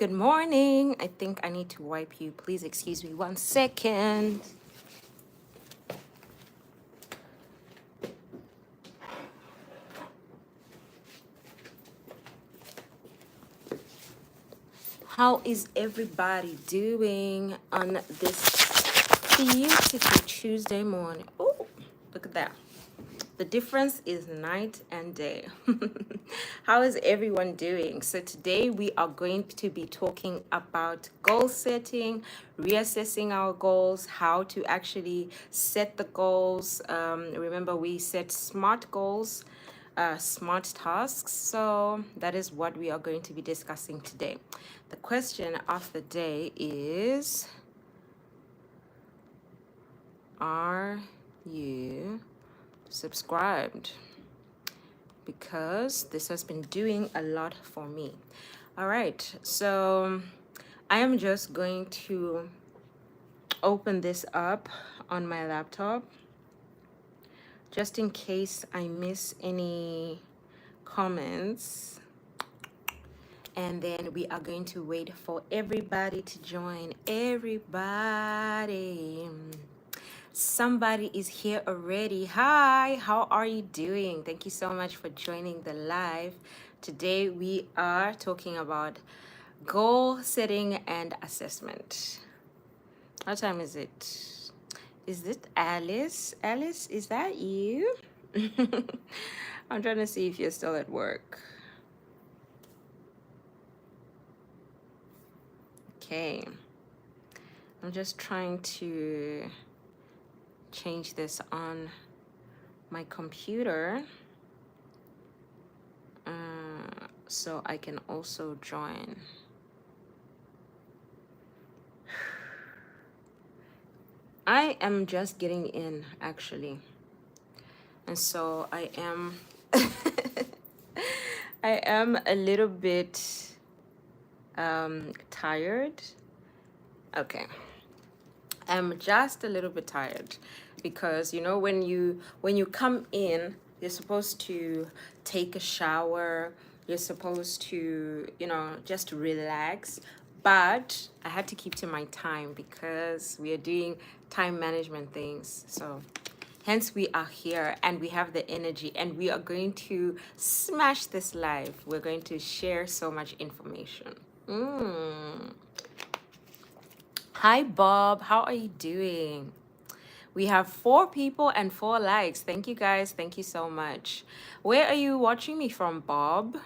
Good morning. I think I need to wipe you. Please excuse me 1 second. How is everybody doing on this beautiful Tuesday morning? Oh, look at that. The difference is night and day. How is everyone doing? So today we are going to be talking about goal setting, reassessing our goals, how to actually set the goals. Remember, we set SMART goals, smart tasks. So that is what we are going to be discussing today. The question of the day is, are you subscribed? Because this has been doing a lot for me. All right, so I am just going to open this up on my laptop just in case I miss any comments. And then we are going to wait for everybody to join. Everybody. Somebody is here already. Hi, how are you doing? Thank you so much for joining the live. Today we are talking about goal setting and assessment. What time is it? Is it Alice? Alice, is that you? I'm trying to see if you're still at work. Okay. I'm just trying to change this on my computer so I can also join. I am just getting in actually, and so I am I am a little bit tired. Okay, I'm just a little bit tired because you know when you come in, you're supposed to take a shower, you're supposed to just relax, but I had to keep to my time because we are doing time management things. So hence we are here and we have the energy and we are going to smash this live. We're going to share so much information. Hi, Bob. How are you doing? We have 4 people and 4 likes. Thank you, guys. Thank you so much. Where are you watching me from, Bob?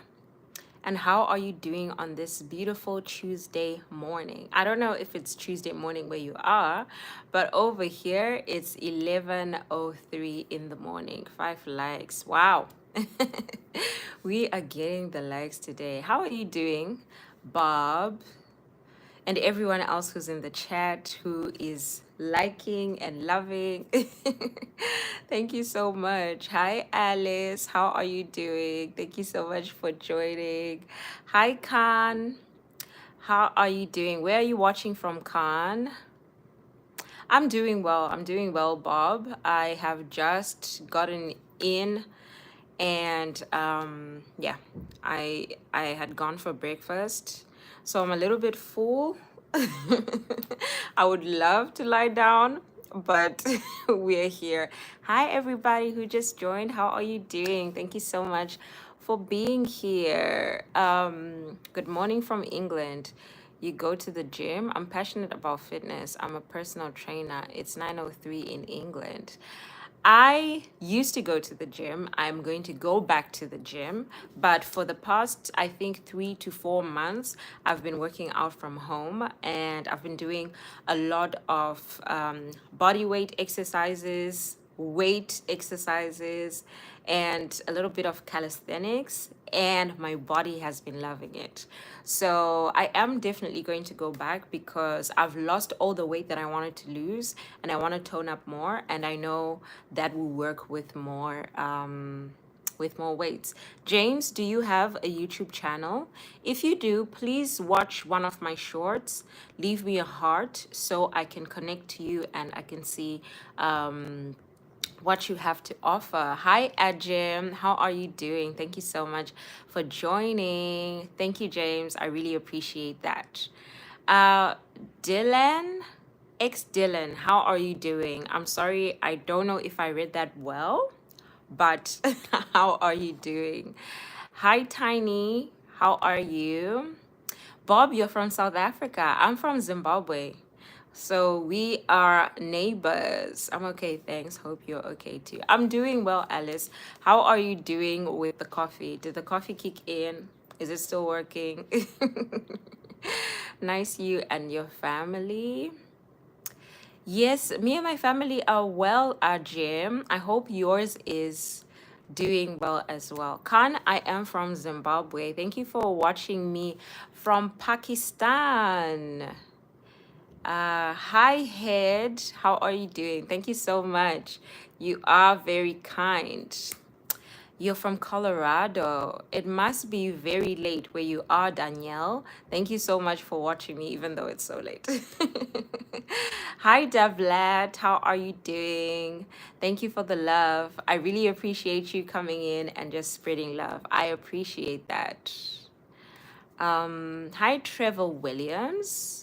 And how are you doing on this beautiful Tuesday morning? I don't know if it's Tuesday morning where you are, but over here it's 11:03 in the morning. 5 likes. Wow. We are getting the likes today. How are you doing, Bob? And everyone else who's in the chat who is liking and loving. Thank you so much. Hi, Alice. How are you doing? Thank you so much for joining. Hi, Khan. How are you doing? Where are you watching from, Khan? I'm doing well. I'm doing well, Bob. I have just gotten in and yeah, I had gone for breakfast, so I'm a little bit full. I would love to lie down, but we're here. Hi, everybody who just joined. How are you doing? Thank you so much for being here. Good morning from England. You go to the gym? I'm passionate about fitness. I'm a personal trainer. It's 9:03 in England. I used to go to the gym. I'm going to go back to the gym. But for the past, I think, 3 to 4 months, I've been working out from home and I've been doing a lot of body weight exercises, weight exercises, and a little bit of calisthenics, and my body has been loving it. So I am definitely going to go back because I've lost all the weight that I wanted to lose and I want to tone up more, and I know that will work with more weights. James, do you have a YouTube channel? If you do, please watch one of my shorts. Leave me a heart so I can connect to you and I can see what you have to offer. Hi, Ajim. How are you doing? Thank you so much for joining. Thank you, James. I really appreciate that. Uh, Dylan, ex Dylan, how are you doing? I'm sorry, I don't know if I read that well, but how are you doing? Hi, Tiny. How are you? Bob, you're from South Africa. I'm from Zimbabwe. So we are neighbors. I'm okay, thanks. Hope you're okay too. I'm doing well, Alice. How are you doing with the coffee? Did the coffee kick in? Is it still working? Nice, you and your family. Yes, me and my family are well, Jim. I hope yours is doing well as well. Khan, I am from Zimbabwe. Thank you for watching me from Pakistan. Hi, Head. How are you doing? Thank you so much. You are very kind. You're from Colorado. It must be very late where you are, Danielle. Thank you so much for watching me, even though it's so late. Hi, Devlet. How are you doing? Thank you for the love. I really appreciate you coming in and just spreading love. I appreciate that. Hi, Trevor Williams.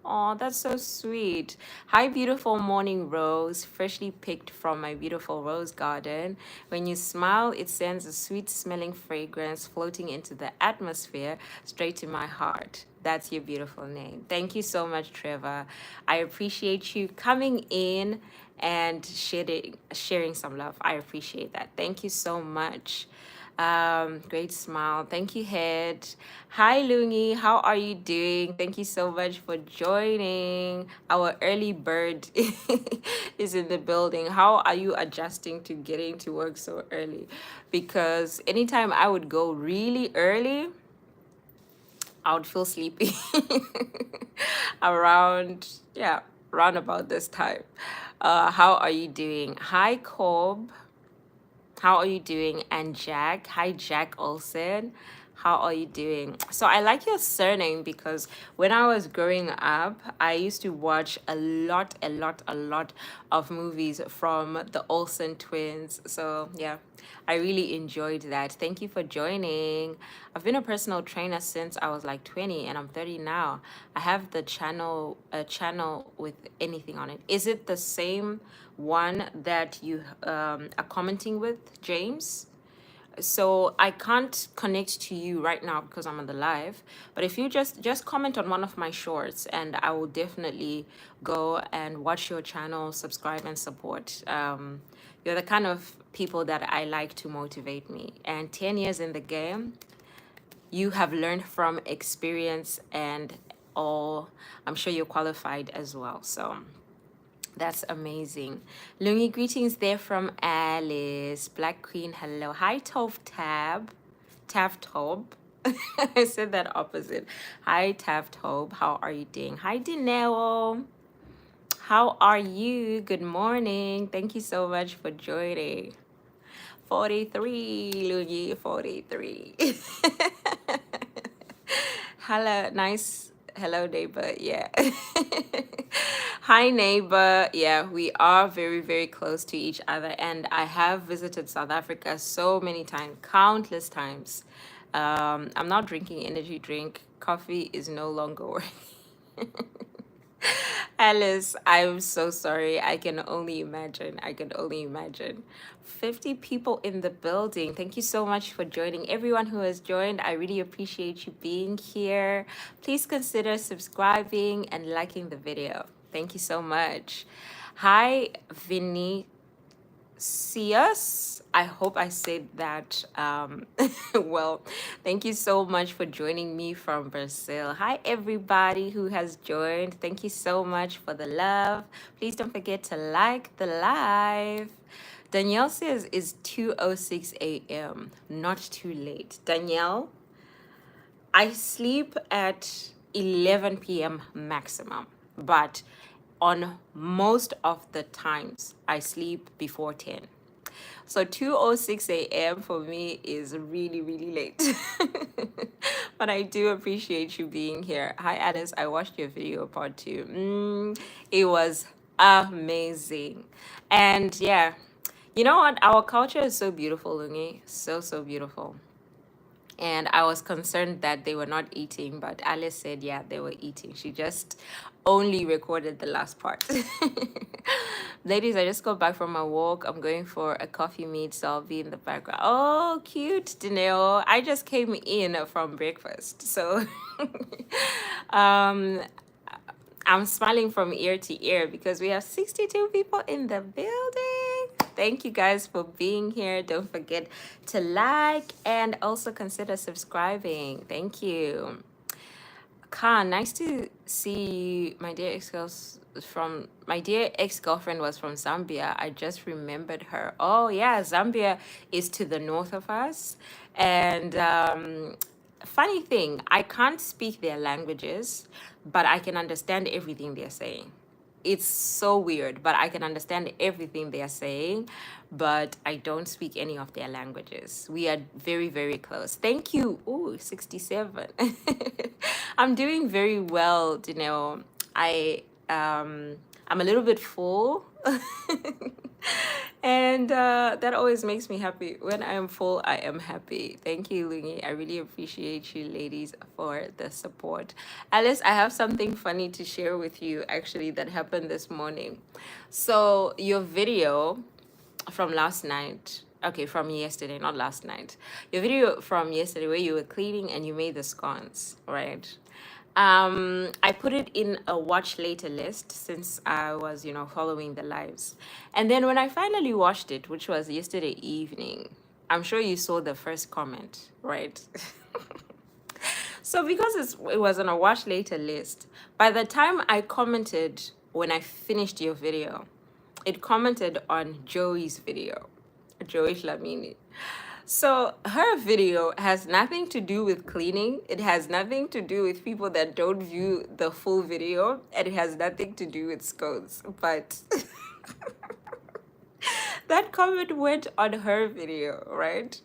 Oh, that's so sweet. Hi, beautiful morning rose, freshly picked from my beautiful rose garden. When you smile, it sends a sweet smelling fragrance floating into the atmosphere straight to my heart. That's your beautiful name. Thank you so much, Trevor. I appreciate you coming in and sharing some love. I appreciate that. Thank you so much. Great smile. Thank you, Head. Hi, Lungi. How are you doing? Thank you so much for joining. Our early bird is in the building. How are you adjusting to getting to work so early? Because anytime I would go really early, I would feel sleepy around, yeah, around about this time. How are you doing? Hi, Cobb. How are you doing? And Jack. Hi, Jack Olsen. How are you doing? So I like your surname because when I was growing up, I used to watch a lot of movies from the Olsen twins. So yeah, I really enjoyed that. Thank you for joining. I've been a personal trainer since I was like 20 and I'm 30 now. I have the channel, a channel with anything on it. Is it the same one that you are commenting with, James? So I can't connect to you right now because I'm on the live, but if you just comment on one of my shorts and I will definitely go and watch your channel, subscribe and support. You're the kind of people that I like to motivate me, and 10 years in the game, you have learned from experience and all. I'm sure you're qualified as well, so that's amazing. Lungi, greetings there from Alice. Black Queen, hello. Hi, Tove Tab. Tav Tob. I said that opposite. Hi, Tav Tob. How are you doing? Hi, Dineo. How are you? Good morning. Thank you so much for joining. 43, Lungi, 43. Hello, nice. Hello, neighbor. Yeah. Hi, neighbor. Yeah, we are very, very close to each other. And I have visited South Africa so many times, countless times. I'm not drinking energy drink. Coffee is no longer working. Alice, I'm so sorry. I can only imagine. I can only imagine. 50 people in the building. Thank you so much for joining. Everyone who has joined, I really appreciate you being here. Please consider subscribing and liking the video. Thank you so much. Hi, Vinny. See us. I hope I said that well. Thank you so much for joining me from Brazil. Hi, everybody who has joined. Thank you so much for the love. Please don't forget to like the live. Danielle says it's 2:06 a.m. Not too late. Danielle, I sleep at 11 p.m. maximum, but on most of the times I sleep before 10. So 2:06 a.m. for me is really, really late. But I do appreciate you being here. Hi, Alice. I watched your video part two. It was Amazing. And yeah, you know what? Our culture is so beautiful, Lungi. So, so beautiful. And I was concerned that they were not eating, but Alice said, yeah, they were eating. She just only recorded the last part. Ladies, I just got back from my walk. I'm going for a coffee meet, so I'll be in the background. Oh, cute, Danilo. I just came in from breakfast. So um, I'm smiling from ear to ear because we have 62 people in the building. Thank you guys for being here. Don't forget to like and also consider subscribing. Thank you. Khan, nice to see you. My dear ex-girlfriend was from Zambia. I just remembered her. Oh yeah, Zambia is to the north of us. And funny thing, I can't speak their languages, but I can understand everything they're saying. It's so weird, but I can understand everything they are saying, but I don't speak any of their languages. We are very, very close. Thank you. Ooh, 67. I'm doing very well, Janelle. I'm a little bit full. And that always makes me happy. When I am full, I am happy. Thank you, Lungi. I really appreciate you, ladies, for the support. Alice, I have something funny to share with you, actually, that happened this morning. So, your video from last night, okay, from yesterday, not last night. Your video from yesterday where you were cleaning and you made the scones, right? I put it in a watch later list since I was, following the lives. And then when I finally watched it, which was yesterday evening, I'm sure you saw the first comment, right? So because it was on a watch later list, by the time I commented when I finished your video, it commented on Joey's video, Joey Shlamini. So her video has nothing to do with cleaning. It has nothing to do with people that don't view the full video, and it has nothing to do with scones. But that comment went on her video, right?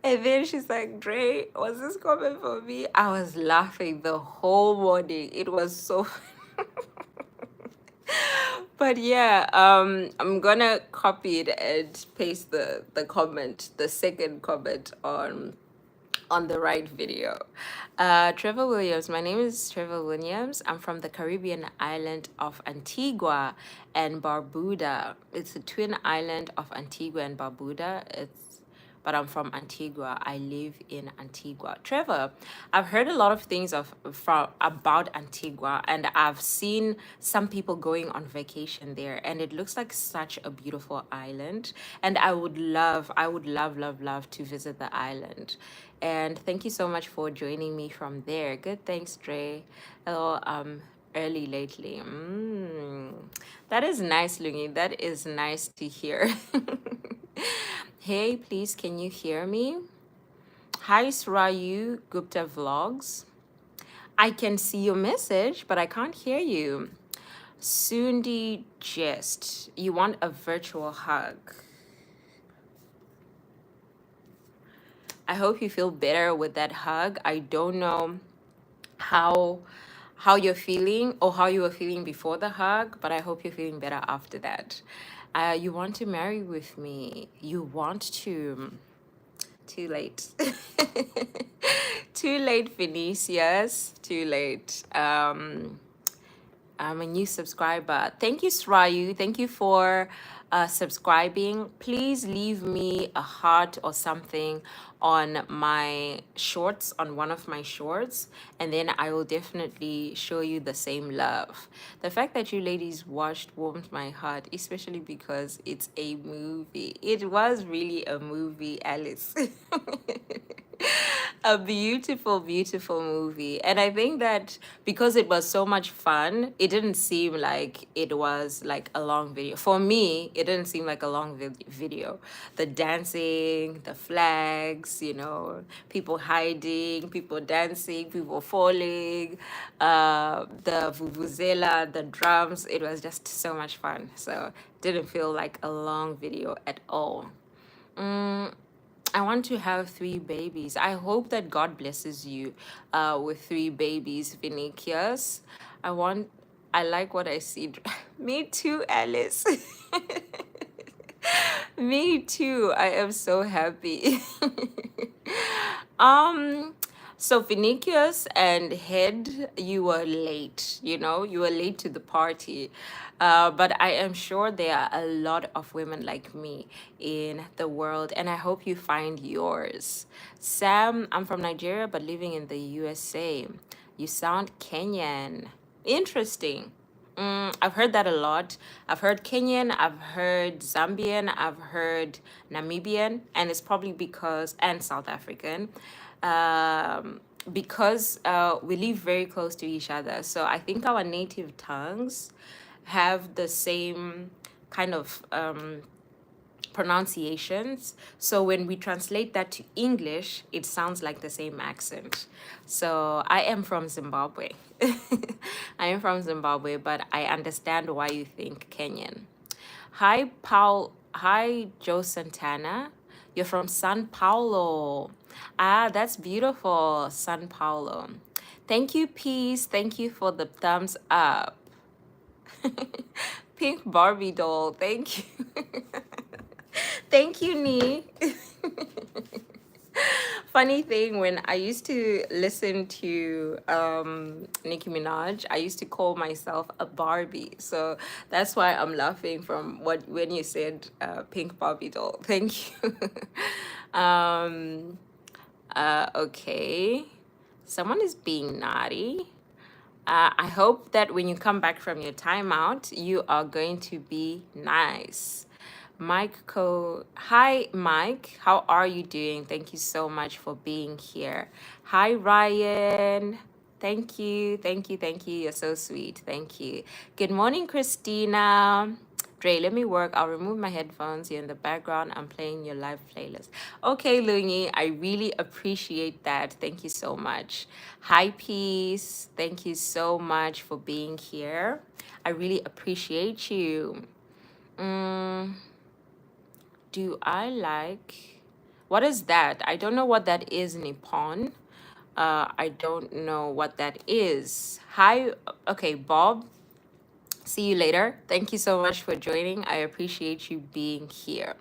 And then she's like, Dre, was this comment for me? I was laughing the whole morning. It was so but yeah, I'm gonna copy it and paste the comment, the second comment on the right video. Trevor Williams. My name is Trevor Williams. I'm from the Caribbean island of Antigua and Barbuda. It's a twin island of Antigua and Barbuda. But I'm from Antigua. I live in Antigua. Trevor, I've heard a lot of things about Antigua, and I've seen some people going on vacation there, and it looks like such a beautiful island. And I would love to visit the island. And thank you so much for joining me from there. Good, thanks, Dre. Hello, early lately. That is nice, Lungi. That is nice to hear. Hey, please, can you hear me? Hi, Srayu Gupta Vlogs. I can see your message, but I can't hear you. Sundi Jest, you want a virtual hug. I hope you feel better with that hug. I don't know how you're feeling or how you were feeling before the hug, but I hope you're feeling better after that. You want to marry with me. You want to. Too late. Too late, Vinicius. Too late. I'm a new subscriber. Thank you, Srayu. Thank you for subscribing. Please leave me a heart or something on my shorts, on one of my shorts, and then I will definitely show you the same love. The fact that you ladies watched warms my heart, especially because it's a movie. It was really a movie, Alice. A beautiful, beautiful movie. And I think that because it was so much fun, it didn't seem like it was like a long video. For me, it didn't seem like a long video. The dancing, the flags, people hiding, people dancing, people falling, the vuvuzela, the drums. It was just so much fun. So it didn't feel like a long video at all. I want to have 3 babies. I hope that God blesses you with 3 babies, Vinicius. I want I like what I see. Me too, Alice. Me too. I am so happy. um, so Vinicius and Head, you were late. You were late to the party. But I am sure there are a lot of women like me in the world, and I hope you find yours. Sam, I'm from Nigeria but living in the USA. You sound Kenyan. Interesting. I've heard that a lot. I've heard Kenyan, I've heard Zambian, I've heard Namibian, and it's probably and South African, because we live very close to each other. So I think our native tongues have the same kind of pronunciations. So when we translate that to English, it sounds like the same accent. So I am from Zimbabwe. I am from Zimbabwe, but I understand why you think Kenyan. Hi, Paul. Hi, Joe Santana. You're from San Paulo. Ah, that's beautiful, San Paulo. Thank you, Peace. Thank you for the thumbs up. Pink Barbie doll. Thank you. Thank you, Nee. Funny thing, when I used to listen to Nicki Minaj, I used to call myself a Barbie. So that's why I'm laughing from when you said pink Barbie doll. Thank you. um, okay. Someone is being naughty. I hope that when you come back from your timeout, you are going to be nice. Hi, Mike. How are you doing? Thank you so much for being here. Hi, Ryan. Thank you. Thank you. Thank you. You're so sweet. Thank you. Good morning, Christina. Dre, let me work. I'll remove my headphones. You're in the background. I'm playing your live playlist. Okay, Lungi, I really appreciate that. Thank you so much. Hi, Peace. Thank you so much for being here. I really appreciate you. Mm, do I like... What is that? I don't know what that is, Nippon. I don't know what that is. Hi. Okay, Bob. See you later. Thank you so much for joining. I appreciate you being here.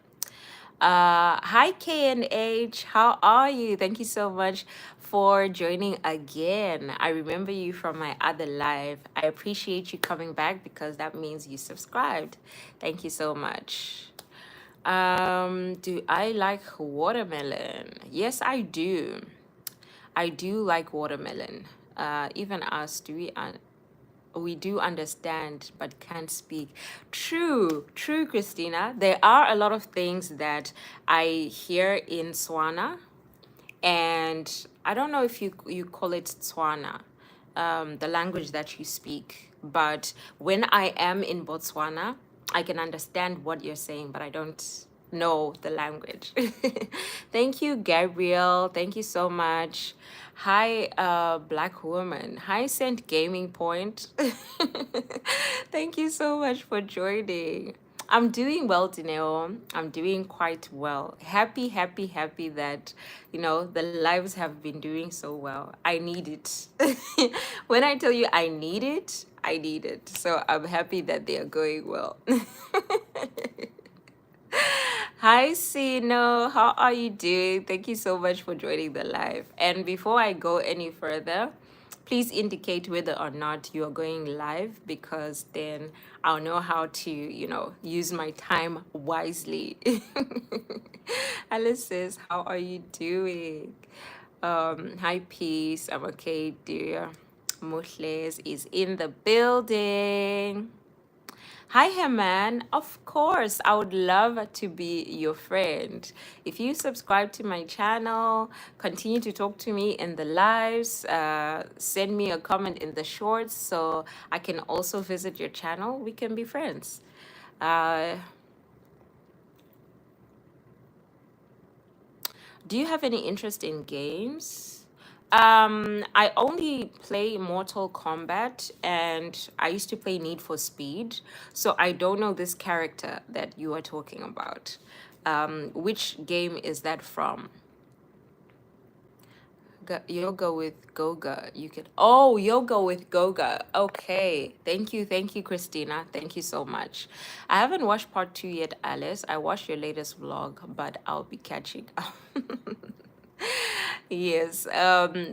Hi, KNH. How are you? Thank you so much for joining again. I remember you from my other live. I appreciate you coming back because that means you subscribed. Thank you so much. Do I like watermelon? Yes, I do. I do like watermelon. Even us, we do understand but can't speak. True, Christina. There are a lot of things that I hear in Swana, and I don't know if you call it Tswana, the language that you speak. But when I am in Botswana, I can understand what you're saying, but I don't know the language. Thank you, Gabriel. Thank you so much. Hi, Black Woman. Hi, Saint Gaming Point. Thank you so much for joining. I'm doing well, Dineo. I'm doing quite well. Happy that, the lives have been doing so well. I need it. When I tell you I need it, I need it. So I'm happy that they are going well. Hi, Sino. How are you doing? Thank you so much for joining the live. And before I go any further, please indicate whether or not you are going live, because then I'll know how to, use my time wisely. Alice says, how are you doing? Hi, Peace. I'm okay, dear. Muhles is in the building. Hi, Herman. Of course, I would love to be your friend. If you subscribe to my channel, continue to talk to me in the lives, send me a comment in the shorts so I can also visit your channel. We can be friends. Do you have any interest in games? I only play Mortal Kombat, and I used to play Need for Speed, so I don't know this character that you are talking about. Which game is that from? yoga with Goga. You could, oh, yoga with Goga. Okay. Thank you, Christina. Thank you so much. I haven't watched part two yet, Alice. I watched your latest vlog, but I'll be catching up. Yes.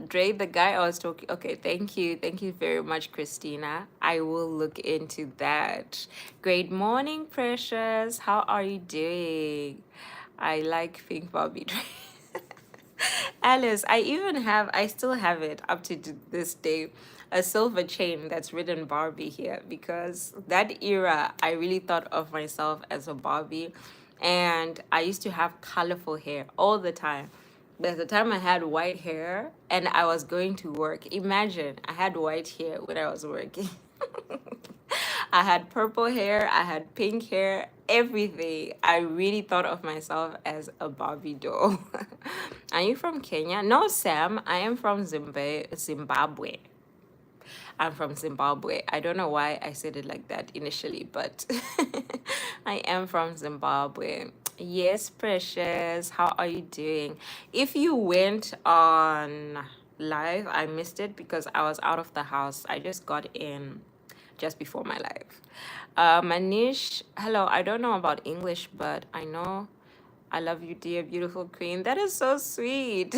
Dre, the guy I was talking. Okay, thank you. Thank you very much, Christina. I will look into that. Great morning, Precious. How are you doing? I like Pink Bobby Dre. Alice, I still have it up to this day, a silver chain that's written Barbie here because that era, I really thought of myself as a Barbie, and I used to have colorful hair all the time. But at the time I had white hair and I was going to work. Imagine I had white hair when I was working. I had purple hair, I had pink hair, everything. I really thought of myself as a Barbie doll. Are you from Kenya? No, Sam. I am from Zimbabwe. I'm from Zimbabwe. I don't know why I said it like that initially, but I am from Zimbabwe. Yes, Precious. How are you doing? If you went on live, I missed it because I was out of the house. I just got in just before my live. Manish, hello. I don't know about English, but I know I love you, dear beautiful queen. That is so sweet.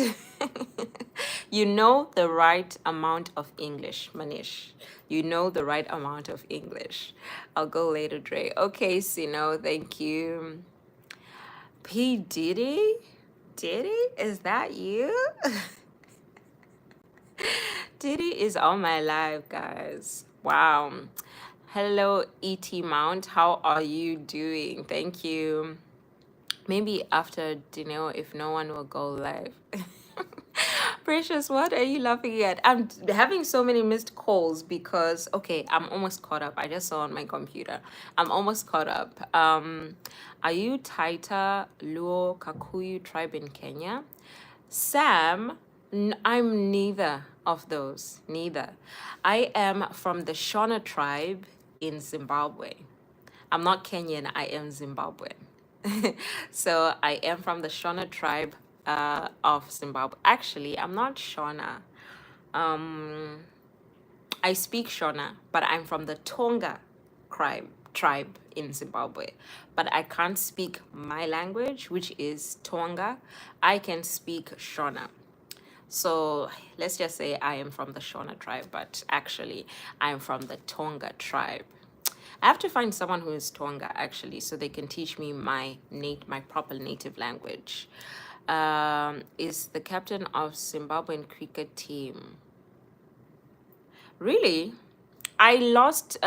You know the right amount of English, Manish. You know the right amount of English. I'll go later, Dre. Okay, Sino, thank you. P. Diddy? Diddy? Is that you? Diddy is on my live, guys. Wow. Hello, E.T. Mount. How are you doing? Thank you. Maybe after dinner, if no one will go live. Precious, what are you laughing at? I'm having so many missed calls because, okay, I'm almost caught up. I just saw on my computer. I'm almost caught up. Are you Taita, Luo, Kakuyu tribe in Kenya? Sam, I'm neither of those. Neither. I am from the Shona tribe in Zimbabwe. I'm not Kenyan, I am Zimbabwean. So I am from the Shona tribe of Zimbabwe. Actually, I'm not Shona. Um, I speak Shona, but I'm from the Tonga tribe in Zimbabwe. But I can't speak my language, which is Tonga. I can speak Shona. So let's just say I am from the Shona tribe, but actually I'm from the Tonga tribe. I have to find someone who is Tonga actually, so they can teach me my proper native language. Is the captain of Zimbabwean cricket team. Really? I lost.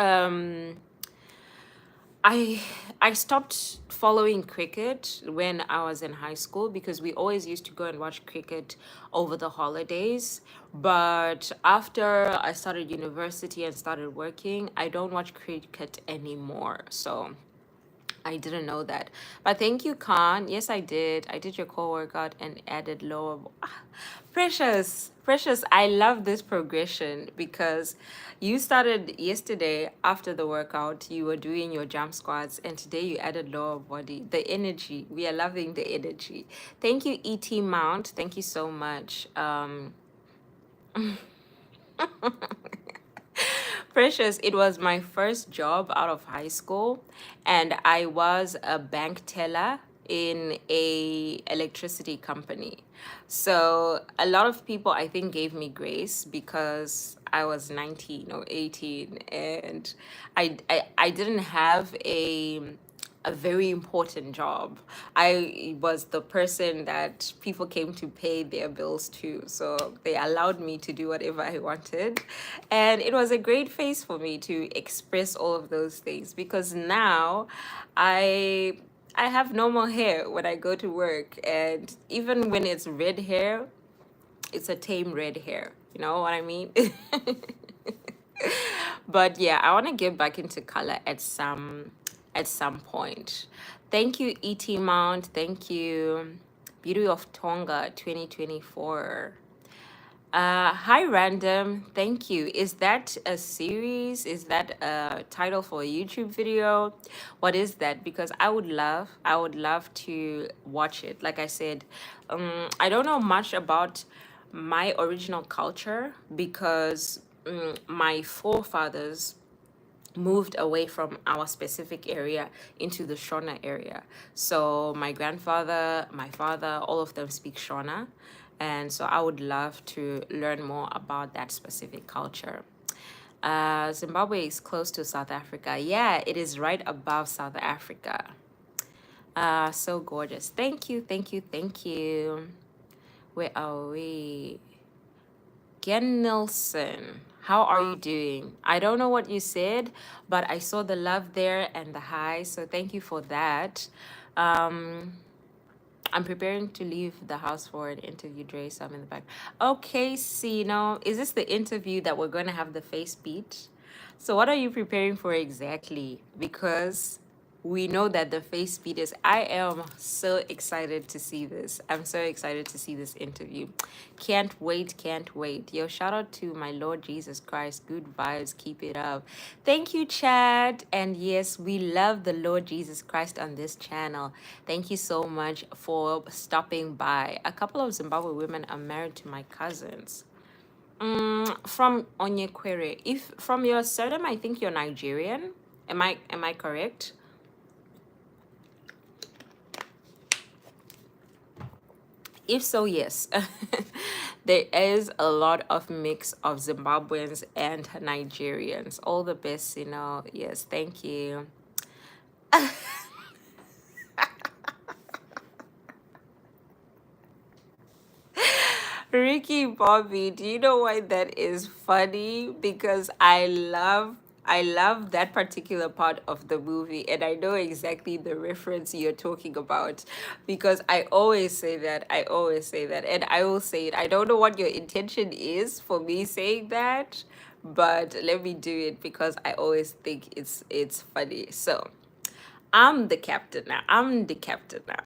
I stopped following cricket when I was in high school because we always used to go and watch cricket over the holidays. But after I started university and started working, I don't watch cricket anymore. So I didn't know that. But thank you, Khan. Yes, I did. I did your core workout and added lower. Precious, Precious, I love this progression because you started yesterday after the workout, you were doing your jump squats, and today you added lower body. The energy, we are loving the energy. Thank you, ET Mount. Thank you so much. Precious, it was my first job out of high school, and I was a bank teller in a electricity company. So a lot of people I think gave me grace because I was 19 or 18, and I didn't have a very important job. I was the person that people came to pay their bills to. So they allowed me to do whatever I wanted. And it was a great phase for me to express all of those things because now I I have normal hair when I go to work, and even when it's red hair, it's a tame red hair. You know what I mean? But yeah, I want to get back into color at some point. Thank you, ET Mount. Thank you, Beauty of Tonga 2024. Hi, Random. Thank you. Is that a series? Is that a title for a YouTube video? What is that? Because I would love to watch it. Like I said, I don't know much about my original culture because my forefathers moved away from our specific area into the Shona area. So my grandfather, my father, all of them speak Shona. And so I would love to learn more about that specific culture. Zimbabwe is close to South Africa. Yeah, it is right above South Africa. So gorgeous. Thank you, thank you, thank you. Where are we? Gen Nelson, how are you doing? I don't know what you said, but I saw the love there and the hi, so thank you for that. Um, I'm preparing to leave the house for an interview, Dre, so I'm in the back. Okay, see, now, is this the interview that we're going to have the face beat? So what are you preparing for exactly? Because we know that the face beat is, I am so excited to see this. I'm so excited to see this interview. Can't wait, can't wait. Yo, shout out to my Lord Jesus Christ. Good vibes, keep it up. Thank you, Chad. And yes, we love the Lord Jesus Christ on this channel. Thank you so much for stopping by. A couple of Zimbabwe women are married to my cousins. From Onyekwere. If from your surname, I think you're Nigerian. Am I correct? If so, yes. There is a lot of mix of Zimbabweans and Nigerians. All the best, you know. Yes, thank you. Ricky Bobby, do you know why that is funny? Because I love that particular part of the movie and I know exactly the reference you're talking about because I always say that. I always say that and I will say it. I don't know what your intention is for me saying that, but let me do it because I always think it's funny. So, I'm the captain now. I'm the captain now.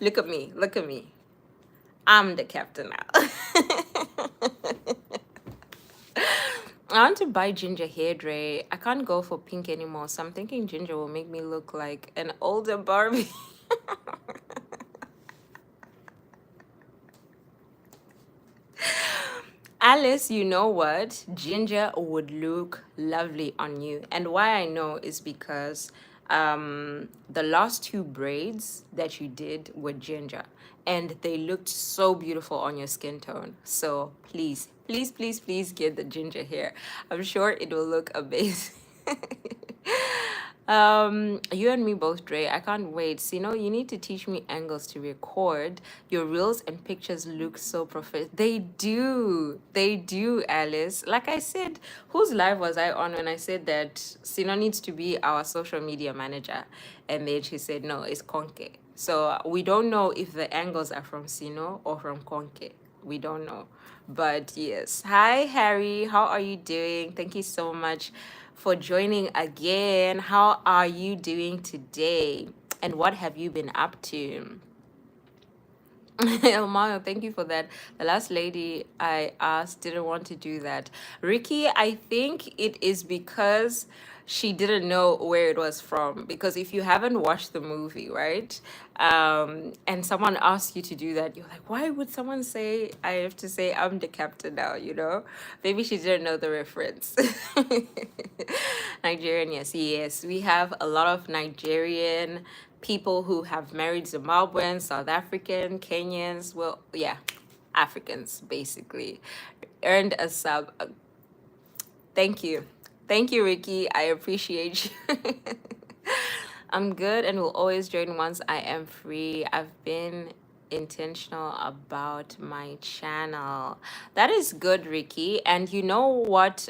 Look at me. Look at me. I'm the captain now. I want to buy ginger hair, Dre. I can't go for pink anymore, so I'm thinking ginger will make me look like an older Barbie. Alice, you know what? Ginger would look lovely on you. And why I know is because the last two braids that you did were ginger and they looked so beautiful on your skin tone. So please, please, please, please get the ginger hair. I'm sure it will look amazing. You and me both, Dre. I can't wait. So, you know, you need to teach me angles to record. Your reels and pictures look so professional. They do. They do, Alice. Like I said, whose live was I on when I said that Sino needs to be our social media manager? And then she said, no, it's Konke. So we don't know if the angles are from Sino or from Konke. We don't know. But yes. Hi, Harry. How are you doing? Thank you so much for joining again. How are you doing today? And what have you been up to? Mario, thank you for that. The last lady I asked didn't want to do that. Ricky, I think it is because she didn't know where it was from. Because if you haven't watched the movie, right? And someone asks you to do that, you're like, why would someone say I have to say I'm the captain now, you know? Maybe she didn't know the reference. Nigerian, yes, yes. We have a lot of Nigerian people who have married Zimbabweans, South African, Kenyans, well, yeah, Africans basically. Earned a sub. Thank you. Thank you, Ricky. I appreciate you. I'm good and will always join once I am free. I've been intentional about my channel. That is good, Ricky. And you know what?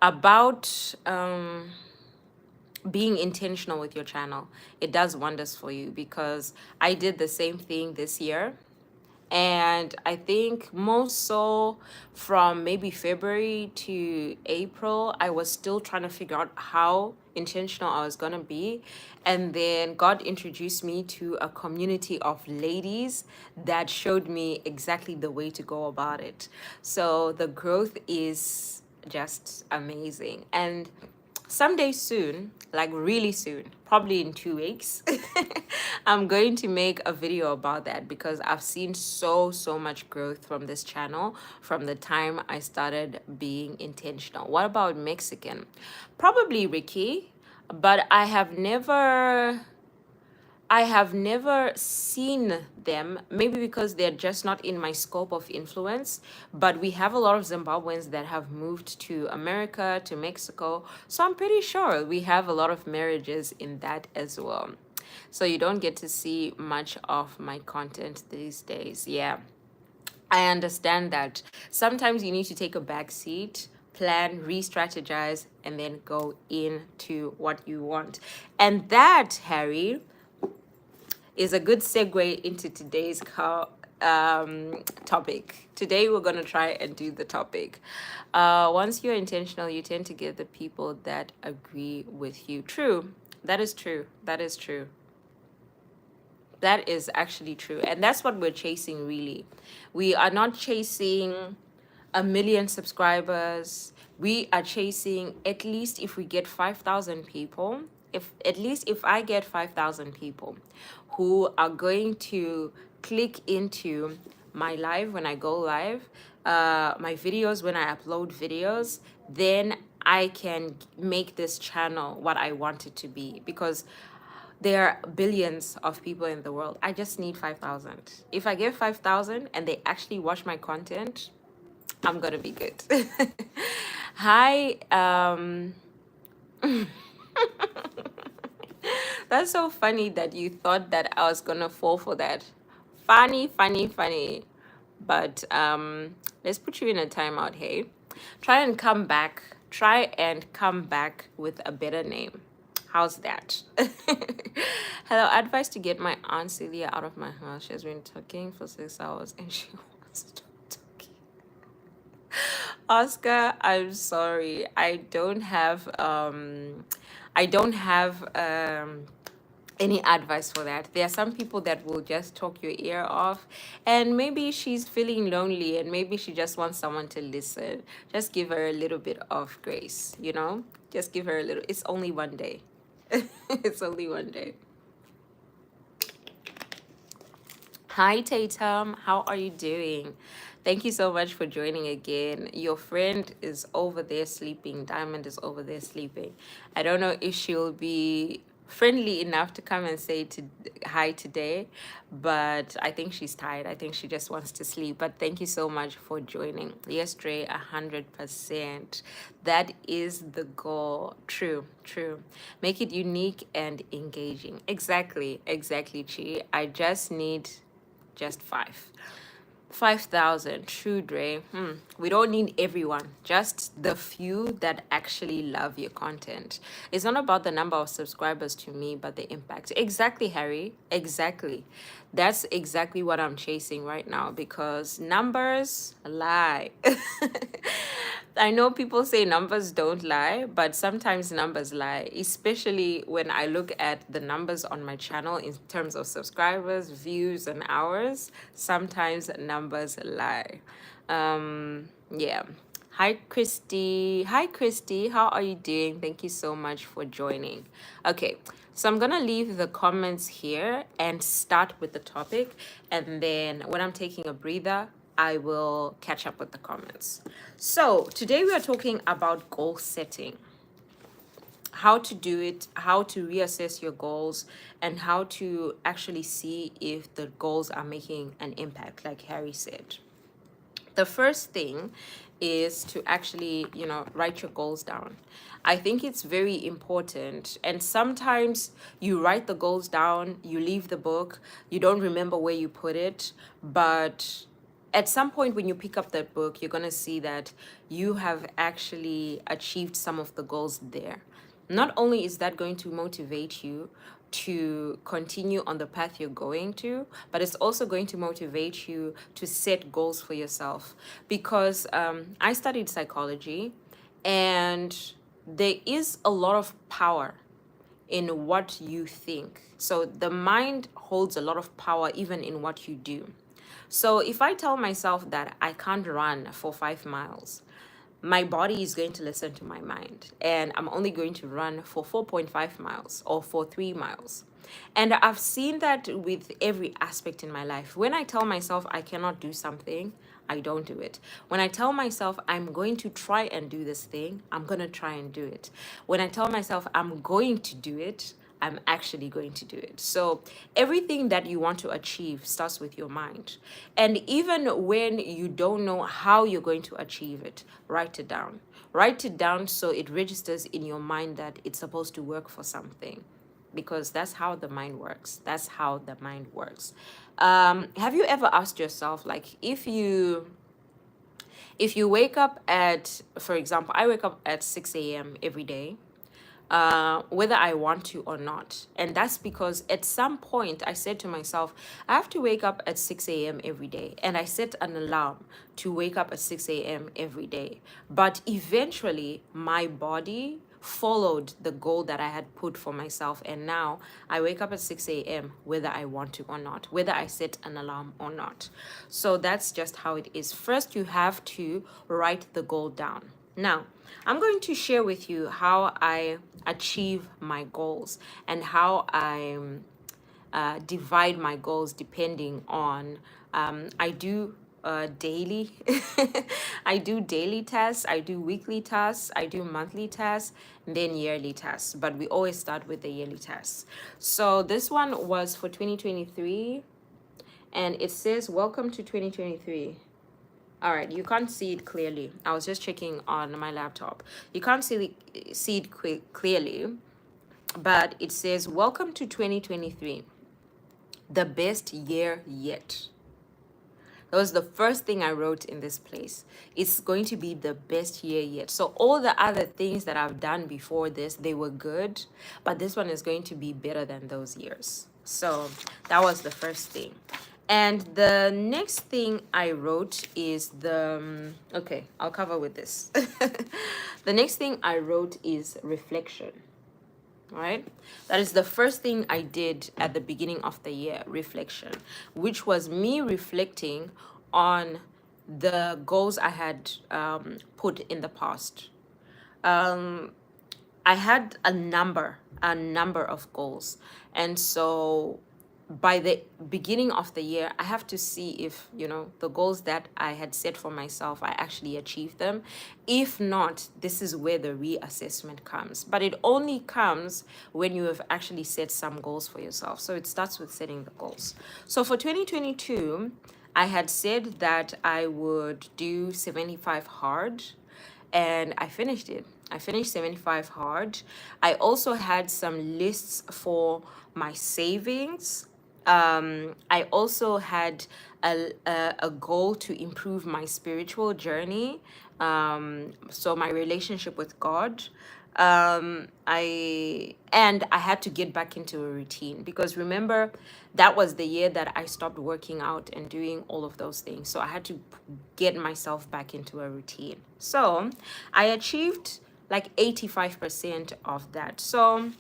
About being intentional with your channel, it does wonders for you because I did the same thing this year. And I think most so from maybe February to April, I was still trying to figure out how intentional I was going to be. And then God introduced me to a community of ladies that showed me exactly the way to go about it. So the growth is just amazing. And someday soon, like really soon, probably in 2 weeks, I'm going to make a video about that because I've seen so much growth from this channel from the time I started being intentional. What about Mexican? Probably Ricky, but I have never seen them, maybe because they're just not in my scope of influence. But we have a lot of Zimbabweans that have moved to America, to Mexico. So I'm pretty sure we have a lot of marriages in that as well. So you don't get to see much of my content these days. Yeah. I understand that sometimes you need to take a back seat, plan, re-strategize, and then go into what you want. And that, Harry, is a good segue into today's topic. Today we're going to try and do the topic. Once you're intentional, you tend to get the people that agree with you. True. That is true. That is true. That is actually true. And that's what we're chasing, really. We are not chasing 1 million subscribers. We are chasing, at least if we get 5,000 people, if I get 5,000 people who are going to click into my live when I go live, my videos when I upload videos, then I can make this channel what I want it to be, because there are billions of people in the world. I just need 5,000. If I get 5,000 and they actually watch my content, I'm gonna be good. Hi, that's so funny that you thought that I was gonna fall for that. Funny, funny, funny. But let's put you in a timeout, hey? Try and come back. Try and come back with a better name. How's that? Hello, advice to get my Aunt Celia out of my house. She has been talking for 6 hours and she wants to talk. Oscar, I'm sorry. I don't have any advice for that. There are some people that will just talk your ear off, and maybe she's feeling lonely and maybe she just wants someone to listen. Just give her a little bit of grace, you know? Just give her a little. It's only one day. It's only one day. Hi, Tatum. How are you doing? Thank you so much for joining again. Your friend is over there sleeping. Diamond is over there sleeping. I don't know if she'll be friendly enough to come and say hi today, but I think she's tired. I think she just wants to sleep. But thank you so much for joining. Yes, Dre, 100%. That is the goal. True, true. Make it unique and engaging. Exactly, Chi. I just need just 5,000. True, Dre. We don't need everyone, just the few that actually love your content. It's not about the number of subscribers to me, but the impact. Exactly, Harry. Exactly. That's exactly what I'm chasing right now, because numbers lie. I know people say numbers don't lie, but sometimes numbers lie, especially when I look at the numbers on my channel in terms of subscribers, views, and hours. Sometimes numbers lie. Yeah. Hi, Christy. Hi, Christy. How are you doing? Thank you so much for joining. Okay, so I'm gonna leave the comments here and start with the topic. And then when I'm taking a breather, I will catch up with the comments. So today we are talking about goal setting, how to do it, how to reassess your goals, and how to actually see if the goals are making an impact, like Harry said. The first thing is to actually, write your goals down. I think it's very important. And sometimes you write the goals down, you leave the book, you don't remember where you put it, but at some point when you pick up that book, you're going to see that you have actually achieved some of the goals there. Not only is that going to motivate you to continue on the path you're going to, but it's also going to motivate you to set goals for yourself. Because I studied psychology, and there is a lot of power in what you think. So the mind holds a lot of power even in what you do. So if I tell myself that I can't run for 5 miles, my body is going to listen to my mind, and I'm only going to run for 4.5 miles or for 3 miles. And I've seen that with every aspect in my life. When I tell myself I cannot do something, I don't do it. When I tell myself I'm going to try and do this thing, I'm going to try and do it. When I tell myself I'm going to do it, I'm actually going to do it. So everything that you want to achieve starts with your mind. And even when you don't know how you're going to achieve it, write it down. Write it down so it registers in your mind that it's supposed to work for something, because that's how the mind works. That's how the mind works. Have you ever asked yourself, like, if you wake up at, for example, I wake up at 6 a.m. every day, whether I want to or not. And that's because at some point I said to myself, I have to wake up at 6 a.m. every day. And I set an alarm to wake up at 6 a.m. every day. But eventually, my body followed the goal that I had put for myself. And now I wake up at 6 a.m. whether I want to or not, whether I set an alarm or not. So that's just how it is. First, you have to write the goal down. Now, I'm going to share with you how I achieve my goals and how I divide my goals depending on, I do daily I do daily tasks, I do weekly tasks, I do monthly tasks, and then yearly tasks, but we always start with the yearly tasks. So this one was for 2023, and it says welcome to 2023. All right, you can't see it clearly. I was just checking on my laptop. You can't see it clearly, but it says welcome to 2023, the best year yet. That was the first thing I wrote in this place. It's going to be the best year yet. So all the other things that I've done before this, they were good, but this one is going to be better than those years. So that was the first thing. And the next thing I wrote is okay, I'll cover with this. The next thing I wrote is reflection. All right, that is the first thing I did at the beginning of the year, reflection, which was me reflecting on the goals I had put in the past. I had a number of goals, and so by the beginning of the year, I have to see if, the goals that I had set for myself, I actually achieved them. If not, this is where the reassessment comes. But it only comes when you have actually set some goals for yourself. So it starts with setting the goals. So for 2022, I had said that I would do 75 hard, and I finished it. I finished 75 hard. I also had some lists for my savings. I also had a goal to improve my spiritual journey, so my relationship with God. I had to get back into a routine, because remember, that was the year that I stopped working out and doing all of those things. So I had to get myself back into a routine. So I achieved like 85% of that. So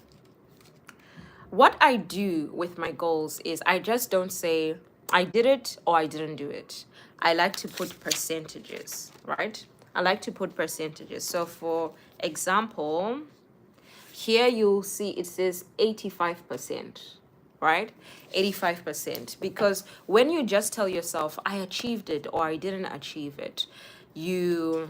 what I do with my goals is I just don't say I did it or I didn't do it. I like to put percentages, right? I like to put percentages. So for example, here you'll see it says 85%, right? 85%. Because when you just tell yourself I achieved it or I didn't achieve it, you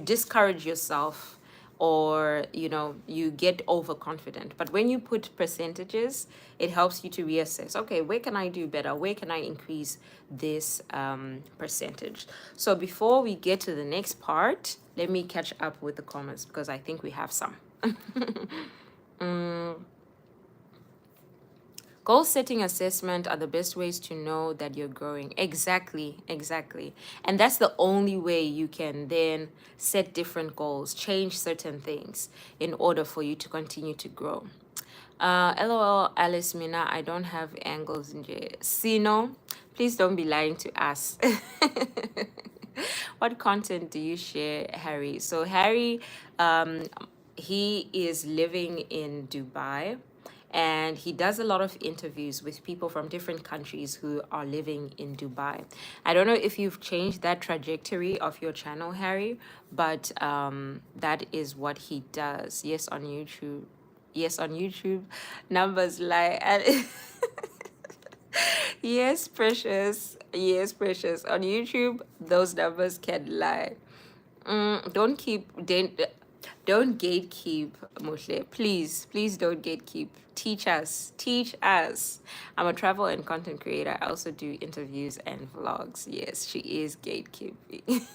discourage yourself, or you get overconfident. But when you put percentages, it helps you to reassess, okay, where can I do better, where can I increase this percentage. So before we get to the next part, let me catch up with the comments, because I think we have some. Goal setting assessment are the best ways to know that you're growing. Exactly. And that's the only way you can then set different goals, change certain things in order for you to continue to grow. LOL, Alice Mina, I don't have angles in J. Sino, please don't be lying to us. What content do you share, Harry? So Harry, he is living in Dubai, and he does a lot of interviews with people from different countries who are living in Dubai. I don't know if you've changed that trajectory of your channel, Harry, but that is what he does. Yes, on YouTube. Yes, on YouTube. Numbers lie. And yes, precious. Yes, precious. On YouTube, those numbers can lie. Don't gatekeep, Moshe. Please don't gatekeep. Teach us. Teach us. I'm a travel and content creator. I also do interviews and vlogs. Yes, she is gatekeeping.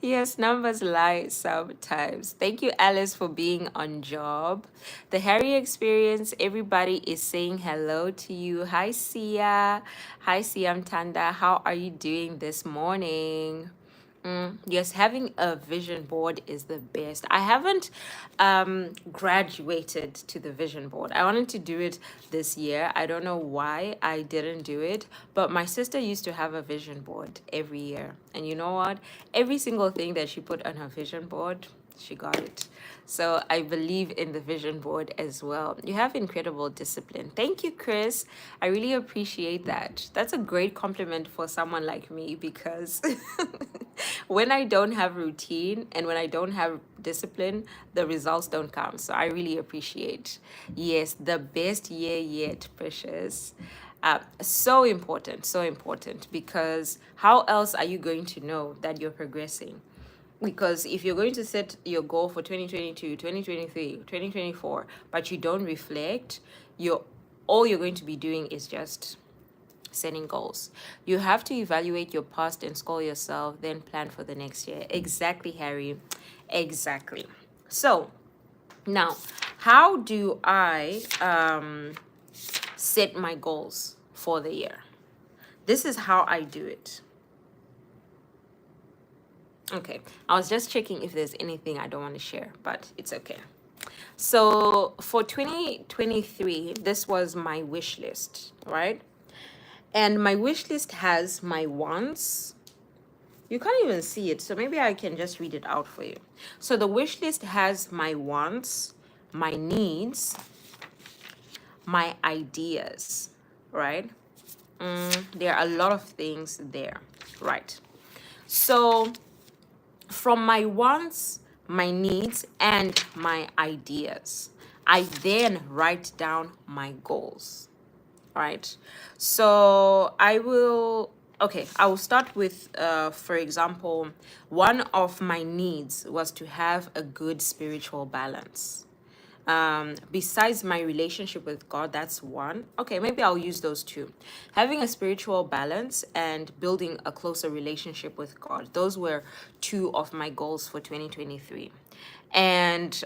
Yes, numbers lie sometimes. Thank you, Alice, for being on job. The Harry experience, everybody is saying hello to you. Hi, Sia. Hi, Siam Tanda. How are you doing this morning? Yes, having a vision board is the best. I haven't graduated to the vision board. I wanted to do it this year. I don't know why I didn't do it, but my sister used to have a vision board every year. And you know what? Every single thing that she put on her vision board, she got it. So I believe in the vision board as well. You have incredible discipline. Thank you, Chris. I really appreciate that. That's a great compliment for someone like me because when I don't have routine and when I don't have discipline, the results don't come. So I really appreciate. Yes, the best year yet, precious. So important because how else are you going to know that you're progressing? Because if you're going to set your goal for 2022, 2023, 2024, but you don't reflect, you're all you're going to be doing is just setting goals. You have to evaluate your past and score yourself, then plan for the next year. Exactly, Harry. Exactly. So now, how do I set my goals for the year? This is how I do it. Okay, I was just checking if there's anything I don't want to share, but it's okay. So for 2023, this was my wish list, right? And my wish list has my wants. You can't even see it, so maybe I can just read it out for you. So the wish list has my wants, my needs, my ideas, right? There are a lot of things there, right? So from my wants, my needs, and my ideas, I then write down my goals, right? So I will start with, for example, one of my needs was to have a good spiritual balance. Besides my relationship with God, that's one. Okay, maybe I'll use those two. Having a spiritual balance and building a closer relationship with God. Those were two of my goals for 2023. And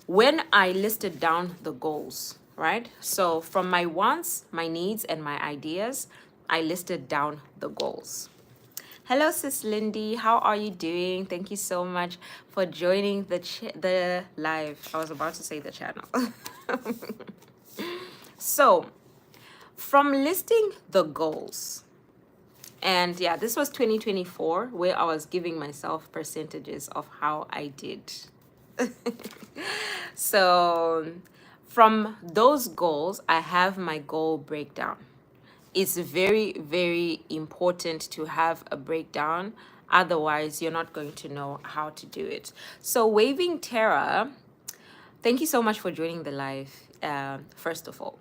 when I listed down the goals, right? So from my wants, my needs, and my ideas, I listed down the goals. Hello, Sis Lindy. How are you doing? Thank you so much for joining the live. I was about to say the channel. So, from listing the goals, and yeah, this was 2024 where I was giving myself percentages of how I did. So, from those goals, I have my goal breakdown. It's very, very important to have a breakdown. Otherwise, you're not going to know how to do it. So, Waving Terror, thank you so much for joining the live, first of all.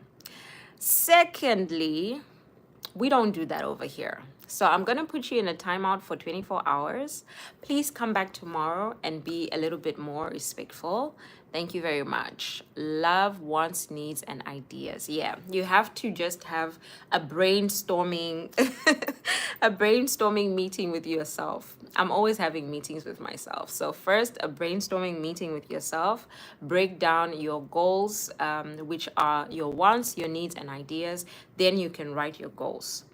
Secondly, we don't do that over here. So I'm going to put you in a timeout for 24 hours. Please come back tomorrow and be a little bit more respectful. Thank you very much. Love, wants, needs, and ideas. Yeah, you have to just have a brainstorming, a brainstorming meeting with yourself. I'm always having meetings with myself. So first, a brainstorming meeting with yourself. Break down your goals, which are your wants, your needs, and ideas. Then you can write your goals.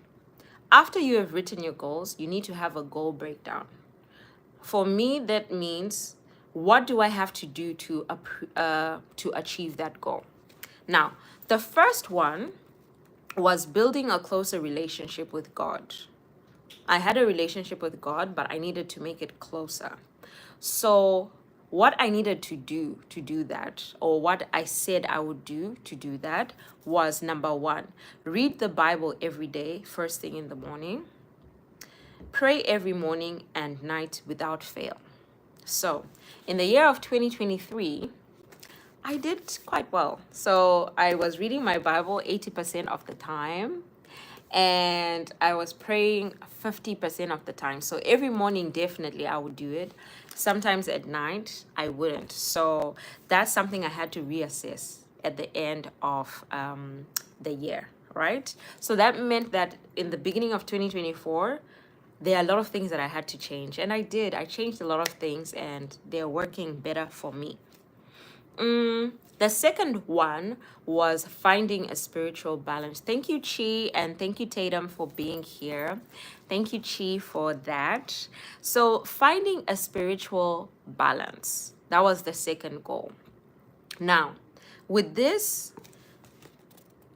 After you have written your goals, you need to have a goal breakdown. For me, that means what do I have to do to achieve that goal? Now, the first one was building a closer relationship with God. I had a relationship with God, but I needed to make it closer. So what I needed to do that, or what I said I would do to do that, was number one, read the Bible every day, first thing in the morning, pray every morning and night without fail. So, in the year of 2023, I did quite well. So, I was reading my Bible 80% of the time, and I was praying 50% of the time. So every morning, definitely I would do it. Sometimes at night, I wouldn't. So that's something I had to reassess at the end of the year, right? So that meant that in the beginning of 2024, there are a lot of things that I had to change. And I did. I changed a lot of things, and they're working better for me. The second one was finding a spiritual balance. Thank you, Chi, and thank you, Tatum, for being here. Thank you, Chi, for that. So, finding a spiritual balance. That was the second goal. Now, with this,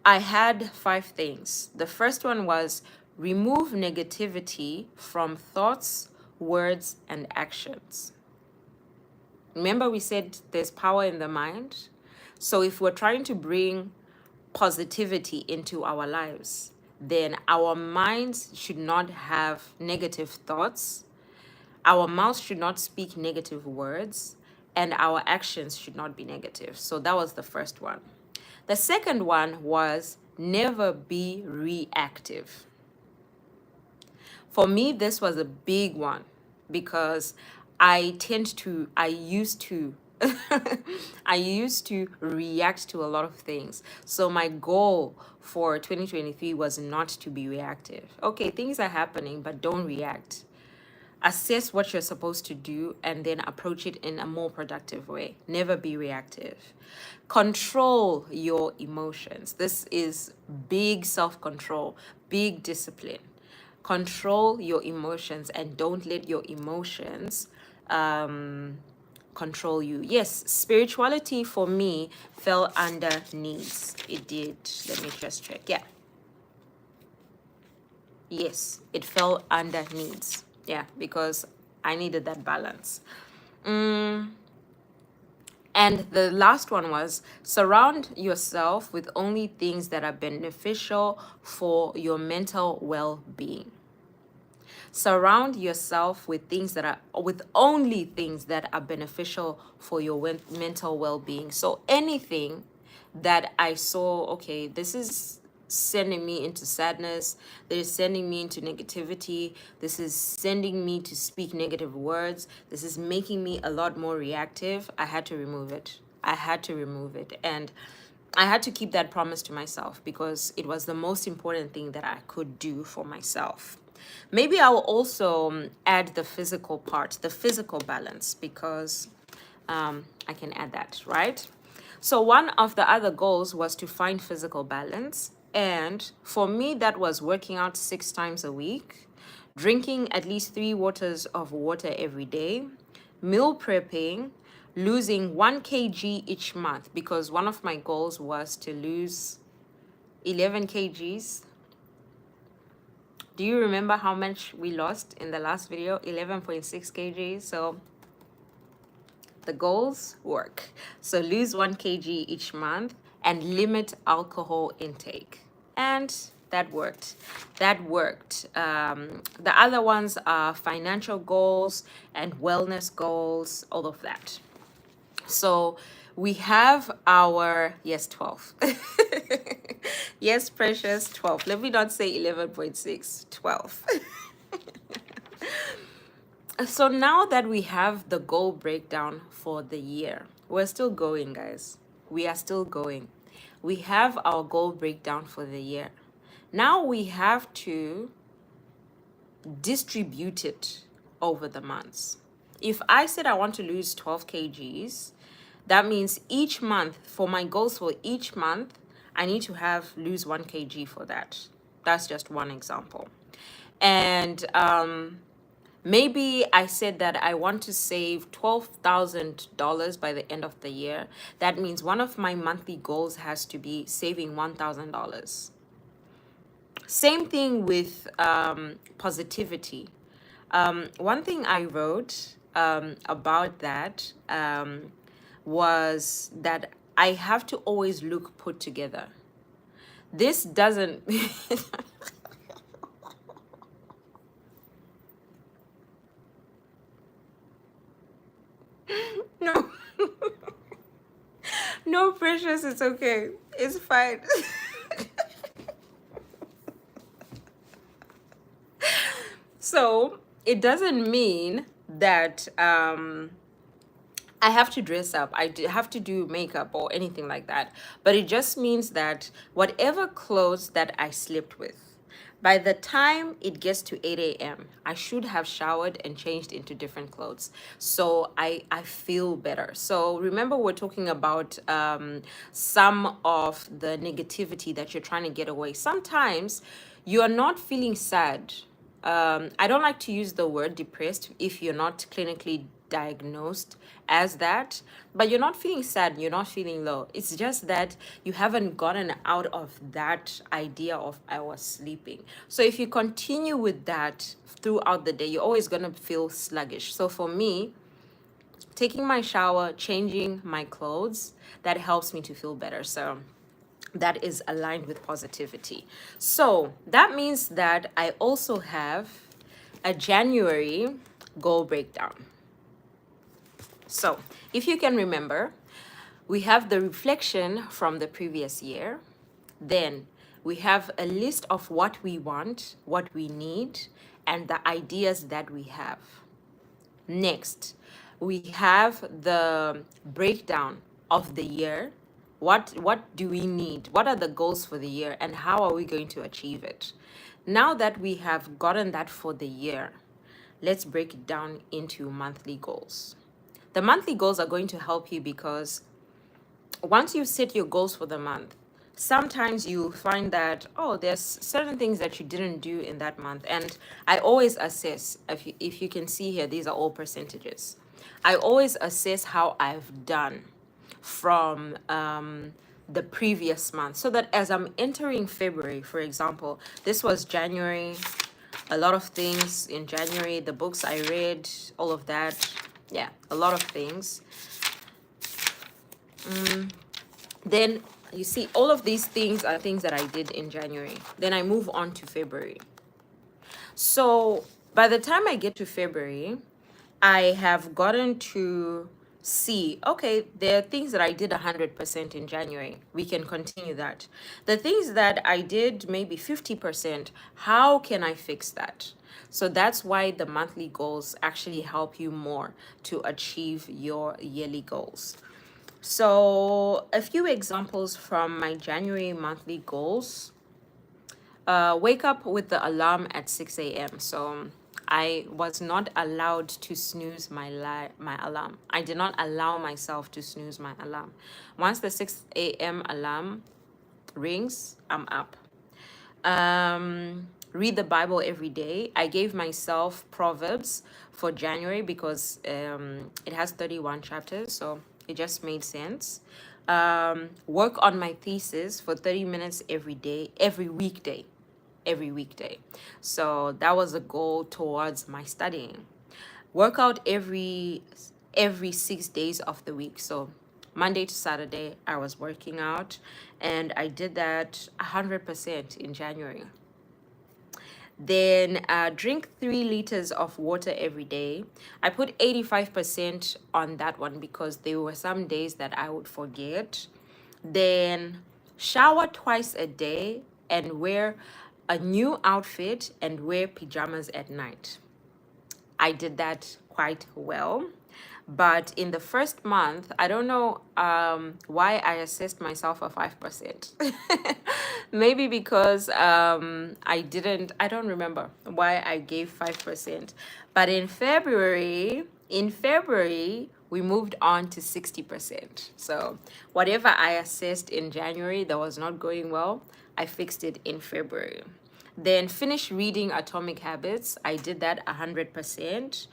I had 5 things. The first one was remove negativity from thoughts, words, and actions. Remember, we said there's power in the mind. So if we're trying to bring positivity into our lives, then our minds should not have negative thoughts, our mouth should not speak negative words, and our actions should not be negative. So that was the first one. The second one was never be reactive. For me, this was a big one because I used to, I used to react to a lot of things. So my goal for 2023 was not to be reactive. Okay, things are happening, but don't react. Assess what you're supposed to do and then approach it in a more productive way. Never be reactive. Control your emotions. This is big self-control, big discipline. Control your emotions and don't let your emotions control you. Yes, spirituality for me fell under needs. It did. Let me just check. Yeah. Yes, it fell under needs. Yeah, because I needed that balance. And the last one was surround yourself with only things that are beneficial for your mental well-being. Surround yourself with only things that are beneficial for your mental well-being. So anything that I saw, okay, this is sending me into sadness, that is sending me into negativity, this is sending me to speak negative words, this is making me a lot more reactive, I had to remove it. I had to remove it. And I had to keep that promise to myself because it was the most important thing that I could do for myself. Maybe I will also add the physical part, the physical balance, because I can add that, right? So one of the other goals was to find physical balance. And for me, that was working out 6 times a week, drinking at least 3 waters of water every day, meal prepping, losing 1 kg each month, because one of my goals was to lose 11 kgs. Do you remember how much we lost in the last video? 11.6 kgs. So the goals work. So lose 1 kg each month and limit alcohol intake. And that worked. That worked. The other ones are financial goals and wellness goals, all of that. So we have our, yes, 12. Yes, precious, 12. Let me not say 11.6, 12. So now that we have the goal breakdown for the year, we're still going, guys. We are still going. We have our goal breakdown for the year. Now we have to distribute it over the months. If I said I want to lose 12 kgs, that means each month, for my goals for each month, I need to lose 1 kg for that. That's just one example. And maybe I said that I want to save $12,000 by the end of the year. That means one of my monthly goals has to be saving $1,000. Same thing with positivity. One thing I wrote about that was that I have to always look put together. This doesn't no, no precious, it's okay. It's fine. So it doesn't mean that I have to dress up, have to do makeup or anything like that. But it just means that whatever clothes that I slept with, by the time it gets to 8 a.m., I should have showered and changed into different clothes. So I feel better. So remember, we're talking about some of the negativity that you're trying to get away. Sometimes you are not feeling sad. I don't like to use the word depressed if you're not clinically diagnosed as that, but you're not feeling sad, you're not feeling low. It's just that you haven't gotten out of that idea of I was sleeping. So if you continue with that throughout the day, you're always going to feel sluggish. So for me, taking my shower, changing my clothes, that helps me to feel better. So that is aligned with positivity. So that means that I also have a January goal breakdown. So if you can remember, we have the reflection from the previous year. Then we have a list of what we want, what we need, and the ideas that we have. Next, we have the breakdown of the year. What do we need? What are the goals for the year and how are we going to achieve it? Now that we have gotten that for the year, let's break it down into monthly goals. The monthly goals are going to help you because once you set your goals for the month, sometimes you find that, oh, there's certain things that you didn't do in that month. And I always assess, if you can see here, these are all percentages. I always assess how I've done from the previous month, so that as I'm entering February, for example, this was January, a lot of things in January, the books I read, all of that. Yeah, a lot of things. Then you see, all of these things are things that I did in January. Then I move on to February. So by the time I get to February, I have gotten to see, okay, there are things that I did 100% in January. We can continue that. The things that I did maybe 50%, how can I fix that? So that's why the monthly goals actually help you more to achieve your yearly goals. So a few examples from my January monthly goals. Wake up with the alarm at 6 a.m. So I was not allowed to snooze my alarm. I did not allow myself to snooze my alarm. Once the 6 a.m. alarm rings, I'm up. Read the Bible every day. I gave myself Proverbs for January because it has 31 chapters, so it just made sense. Work on my thesis for 30 minutes every day, every weekday. So that was a goal towards my studying. Work out every 6 days of the week. So Monday to Saturday, I was working out, and I did that 100% in January. Then drink 3 liters of water every day. I put 85% on that one because there were some days that I would forget. Then shower twice a day and wear a new outfit and wear pajamas at night. I did that quite well. But in the first month, I don't know why I assessed myself a 5%. Maybe because I don't remember why I gave 5%. But in February, we moved on to 60%. So whatever I assessed in January that was not going well, I fixed it in February. Then finish reading Atomic Habits. I did that 100%.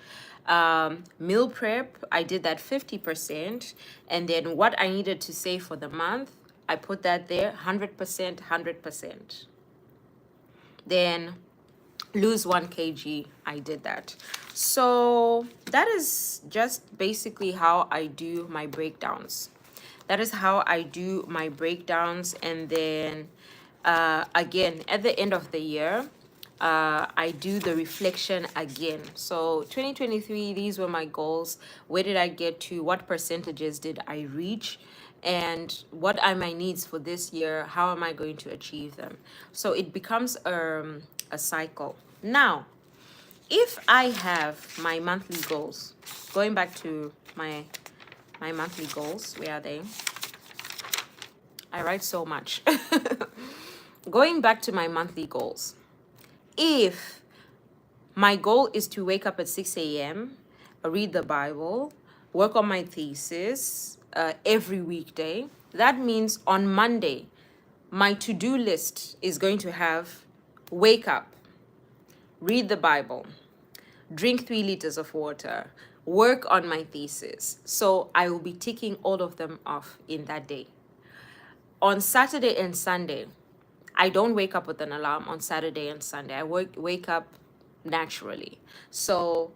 Meal prep, I did that 50%. And then what I needed to save for the month, I put that there 100%, 100%. Then lose 1 kg. I did that. So that is just basically how I do my breakdowns. That is how I do my breakdowns. And then again, at the end of the year, I do the reflection again. So 2023, these were my goals. Where did I get to? What percentages did I reach? And what are my needs for this year? How am I going to achieve them? So it becomes a cycle. Now, if I have my monthly goals, going back to my monthly goals, where are they? I write so much. Going back to my monthly goals, if my goal is to wake up at 6 a.m., read the Bible, work on my thesis every weekday, that means on Monday, my to-do list is going to have wake up, read the Bible, drink 3 liters of water, work on my thesis. So I will be ticking all of them off in that day. On Saturday and Sunday, I don't wake up with an alarm on Saturday and Sunday. I wake up naturally. So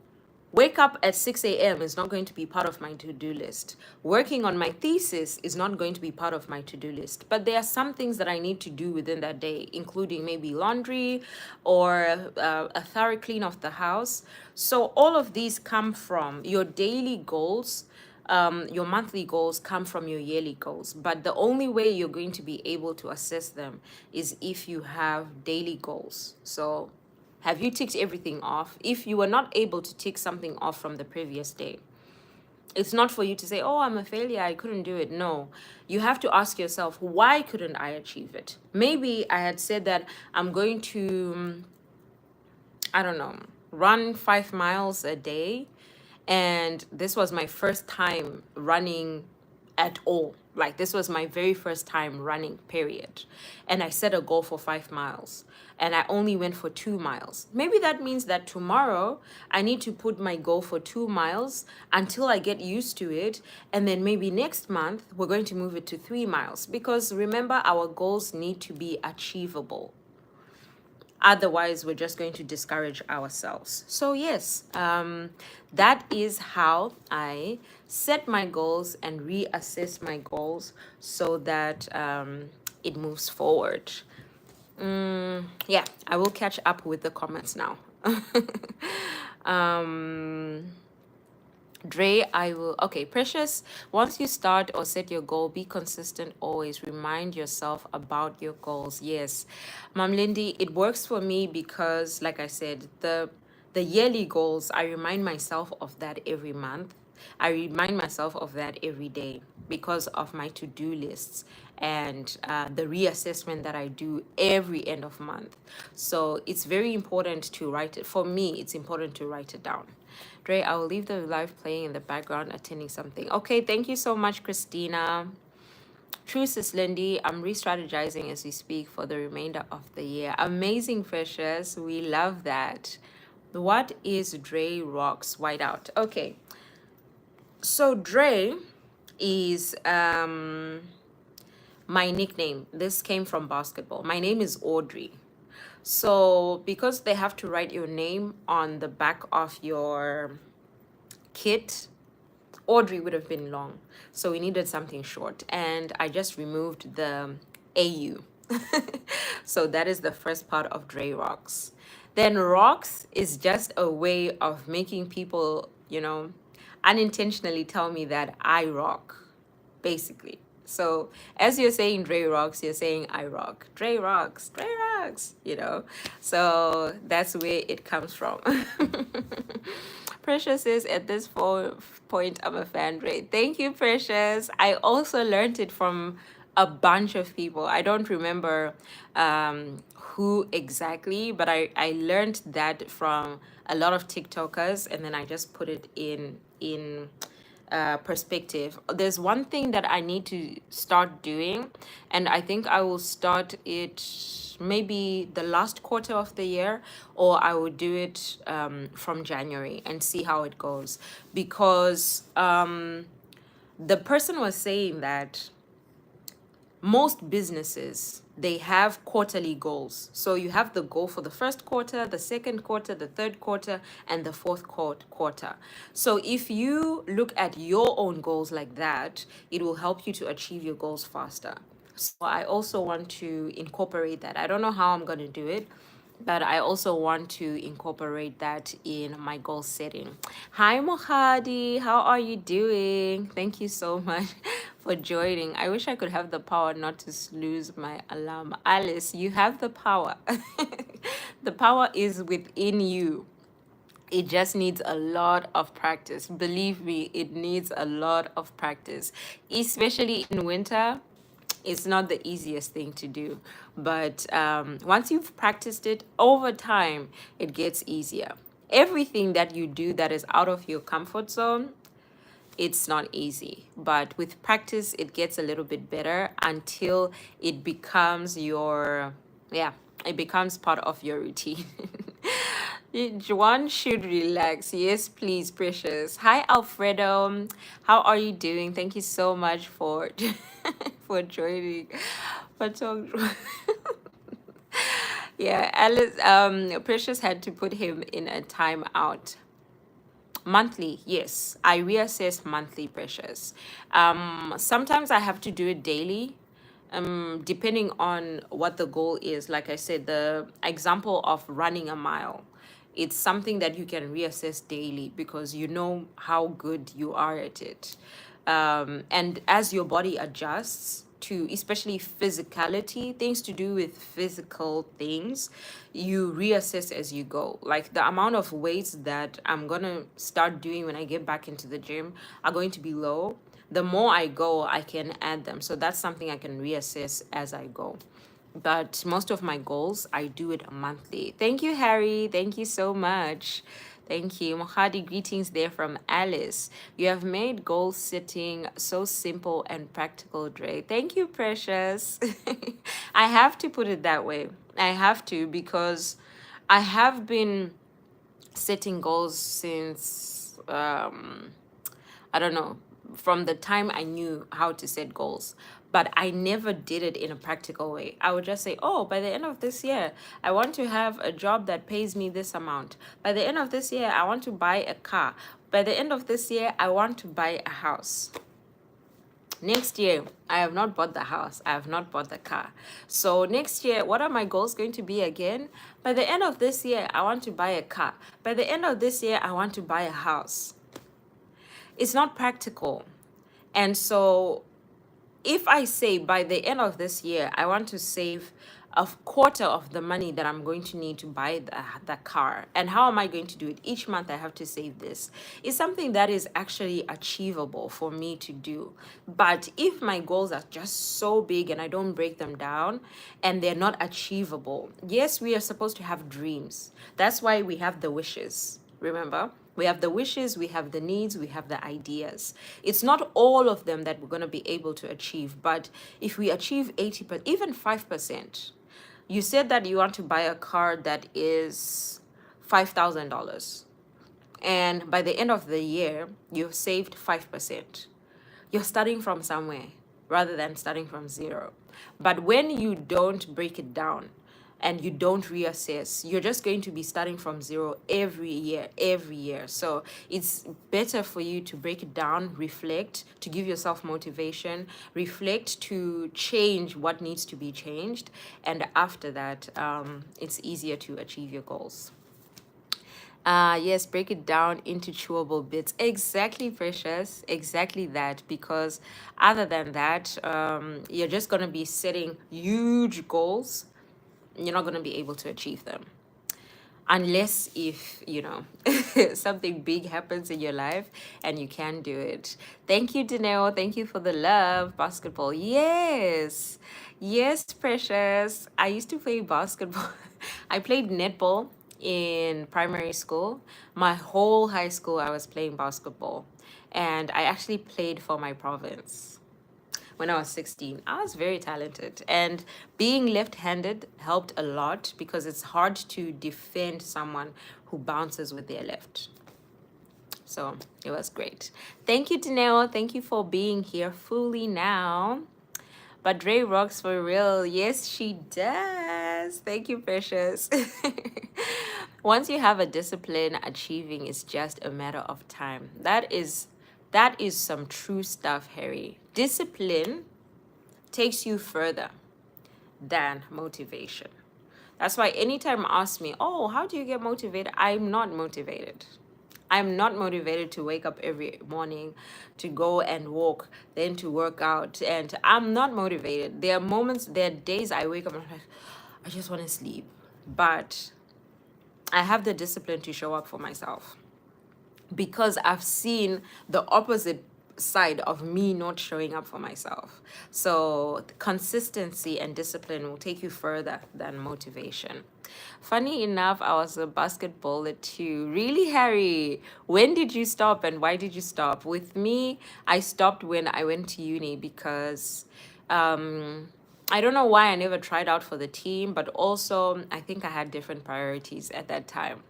wake up at 6 a.m. is not going to be part of my to-do list. Working on my thesis is not going to be part of my to-do list. But there are some things that I need to do within that day, including maybe laundry or a thorough clean of the house. So all of these come from your daily goals. Your monthly goals come from your yearly goals, but the only way you're going to be able to assess them is if you have daily goals. So have you ticked everything off? If you were not able to tick something off from the previous day, it's not for you to say, oh, I'm a failure, I couldn't do it. No, you have to ask yourself, why couldn't I achieve it? Maybe I had said that I'm going to, I don't know, run 5 miles a day. And this was my first time running at all. Like, this was my very first time running, period. And I set a goal for 5 miles. And I only went for 2 miles. Maybe that means that tomorrow I need to put my goal for 2 miles until I get used to it. And then maybe next month we're going to move it to 3 miles. Because remember, our goals need to be achievable. Otherwise, we're just going to discourage ourselves. So yes, that is how I set my goals and reassess my goals so that it moves forward. Yeah, I will catch up with the comments now. Dre, I will. Okay, Precious, once you start or set your goal, be consistent always. Remind yourself about your goals. Yes. Mom Lindy, it works for me because, like I said, the yearly goals, I remind myself of that every month. I remind myself of that every day because of my to-do lists and the reassessment that I do every end of month. So it's very important to write it. For me, it's important to write it down. Dre, I will leave the live playing in the background, attending something. Okay, thank you so much, Christina. True, Sis Lindy, I'm re-strategizing as we speak for the remainder of the year. Amazing, Precious. We love that. What is Dre Rocks Whiteout? Okay, so Dre is my nickname. This came from basketball. My name is Audrey. So because they have to write your name on the back of your kit, Audrey would have been long. So we needed something short. And I just removed the AU. So that is the first part of Dre Rocks. Then Rocks is just a way of making people, unintentionally tell me that I rock, basically. So as you're saying Dre Rocks, you're saying I rock. Dre Rocks, Dre Rocks, So that's where it comes from. Precious says, at this point, I'm a fan, Dre. Thank you, Precious. I also learned it from a bunch of people. I don't remember who exactly, but I learned that from a lot of TikTokers, and then I just put it in perspective. There's one thing that I need to start doing, and I think I will start it maybe the last quarter of the year, or I will do it from January and see how it goes. Because the person was saying that most businesses they have quarterly goals. So you have the goal for the first quarter, the second quarter, the third quarter, and the fourth quarter. So if you look at your own goals like that, it will help you to achieve your goals faster. So I also want to incorporate that. I don't know how I'm going to do it, but I also want to incorporate that in my goal setting. Hi, Mohadi. How are you doing? Thank you so much for joining. I wish I could have the power not to lose my alarm. Alice, you have the power. The power is within you. It just needs a lot of practice. Believe me, it needs a lot of practice, especially in winter. It's not the easiest thing to do, but once you've practiced it over time, it gets easier. Everything that you do that is out of your comfort zone, it's not easy, but with practice it gets a little bit better until it becomes your, yeah, it becomes part of your routine. One should relax. Yes, please, precious. Hi, Alfredo. How are you doing? Thank you so much for for joining. For talk. Yeah, Alice. Precious had to put him in a timeout. Monthly, yes. I reassess monthly, precious. Sometimes I have to do it daily, depending on what the goal is. Like I said, the example of running a mile, it's something that you can reassess daily because you know how good you are at it. And as your body adjusts to especially physicality, things to do with physical things, you reassess as you go. Like the amount of weights that I'm gonna start doing when I get back into the gym are going to be low. The more I go, I can add them. So that's something I can reassess as I go. But most of my goals, I do it monthly. Thank you, Harry. Thank you so much. Thank you. Mohadi, greetings there from Alice. You have made goal setting so simple and practical, Dre. Thank you, precious. I have to put it that way. I have to because I have been setting goals since I don't know, from the time I knew how to set goals. But I never did it in a practical way. I would just say, oh, by the end of this year, I want to have a job that pays me this amount. By the end of this year, I want to buy a car. By the end of this year, I want to buy a house. Next year, I have not bought the house. I have not bought the car. So next year, what are my goals going to be again? By the end of this year, I want to buy a car. By the end of this year, I want to buy a house. It's not practical. And so if I say by the end of this year, I want to save a quarter of the money that I'm going to need to buy the car, and how am I going to do it? Each month I have to save this. It's something that is actually achievable for me to do. But if my goals are just so big and I don't break them down and they're not achievable, yes, we are supposed to have dreams. That's why we have the wishes. Remember? We have the wishes, we have the needs, we have the ideas. It's not all of them that we're going to be able to achieve, but if we achieve 80%, even 5%, you said that you want to buy a car that is $5,000. And by the end of the year, you've saved 5%. You're starting from somewhere rather than starting from zero. But when you don't break it down and you don't reassess, you're just going to be starting from zero every year. So it's better for you to break it down, reflect, to give yourself motivation, reflect to change what needs to be changed. And after that, it's easier to achieve your goals. Yes, break it down into chewable bits. Exactly, precious. Exactly that. Because other than that, you're just going to be setting huge goals. You're not going to be able to achieve them. Unless if, something big happens in your life and you can do it. Thank you, Danelle. Thank you for the love. Basketball. Yes. Yes, precious. I used to play basketball. I played netball in primary school. My whole high school, I was playing basketball. And I actually played for my province when I was 16. I was very talented. And being left-handed helped a lot because it's hard to defend someone who bounces with their left. So it was great. Thank you, Danelle. Thank you for being here fully now. But Dre rocks for real. Yes, she does. Thank you, Precious. Once you have a discipline, achieving is just a matter of time. That is some true stuff, Harry. Discipline takes you further than motivation. That's why anytime ask me, oh, how do you get motivated? I'm not motivated. I'm not motivated to wake up every morning, to go and walk, then to work out. And I'm not motivated. There are days I wake up and I'm like, I just want to sleep. But I have the discipline to show up for myself because I've seen the opposite side of me not showing up for myself. So consistency and discipline will take you further than motivation. Funny enough, I was a basketballer too. Really, Harry? When did you stop and why did you stop? With me, I stopped when I went to uni because I don't know why I never tried out for the team, but also I think I had different priorities at that time.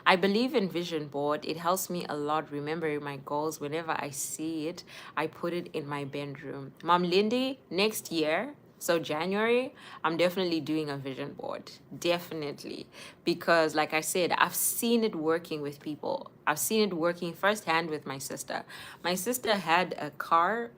I believe in vision board. It helps me a lot remembering my goals. Whenever I see it, I put it in my bedroom. Mom Lindy, next year, so January, I'm definitely doing a vision board. Definitely. Because like I said, I've seen it working with people. I've seen it working firsthand with my sister. My sister had a car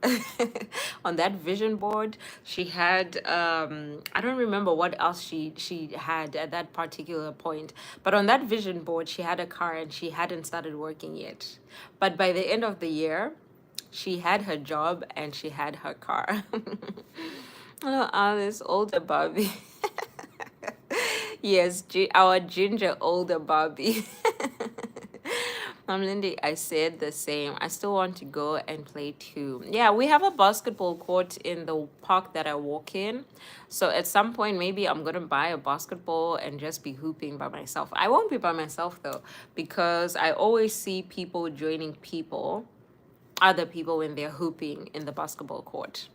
on that vision board. She had I don't remember what else she had at that particular point. But on that vision board, she had a car and she hadn't started working yet. But by the end of the year, she had her job and she had her car. Oh, Alice, older Barbie. Yes, our ginger older Barbie. Lindy, I said the same. I still want to go and play too. Yeah, we have a basketball court in the park that I walk in. So at some point, maybe I'm going to buy a basketball and just be hooping by myself. I won't be by myself though, because I always see people joining other people when they're hooping in the basketball court.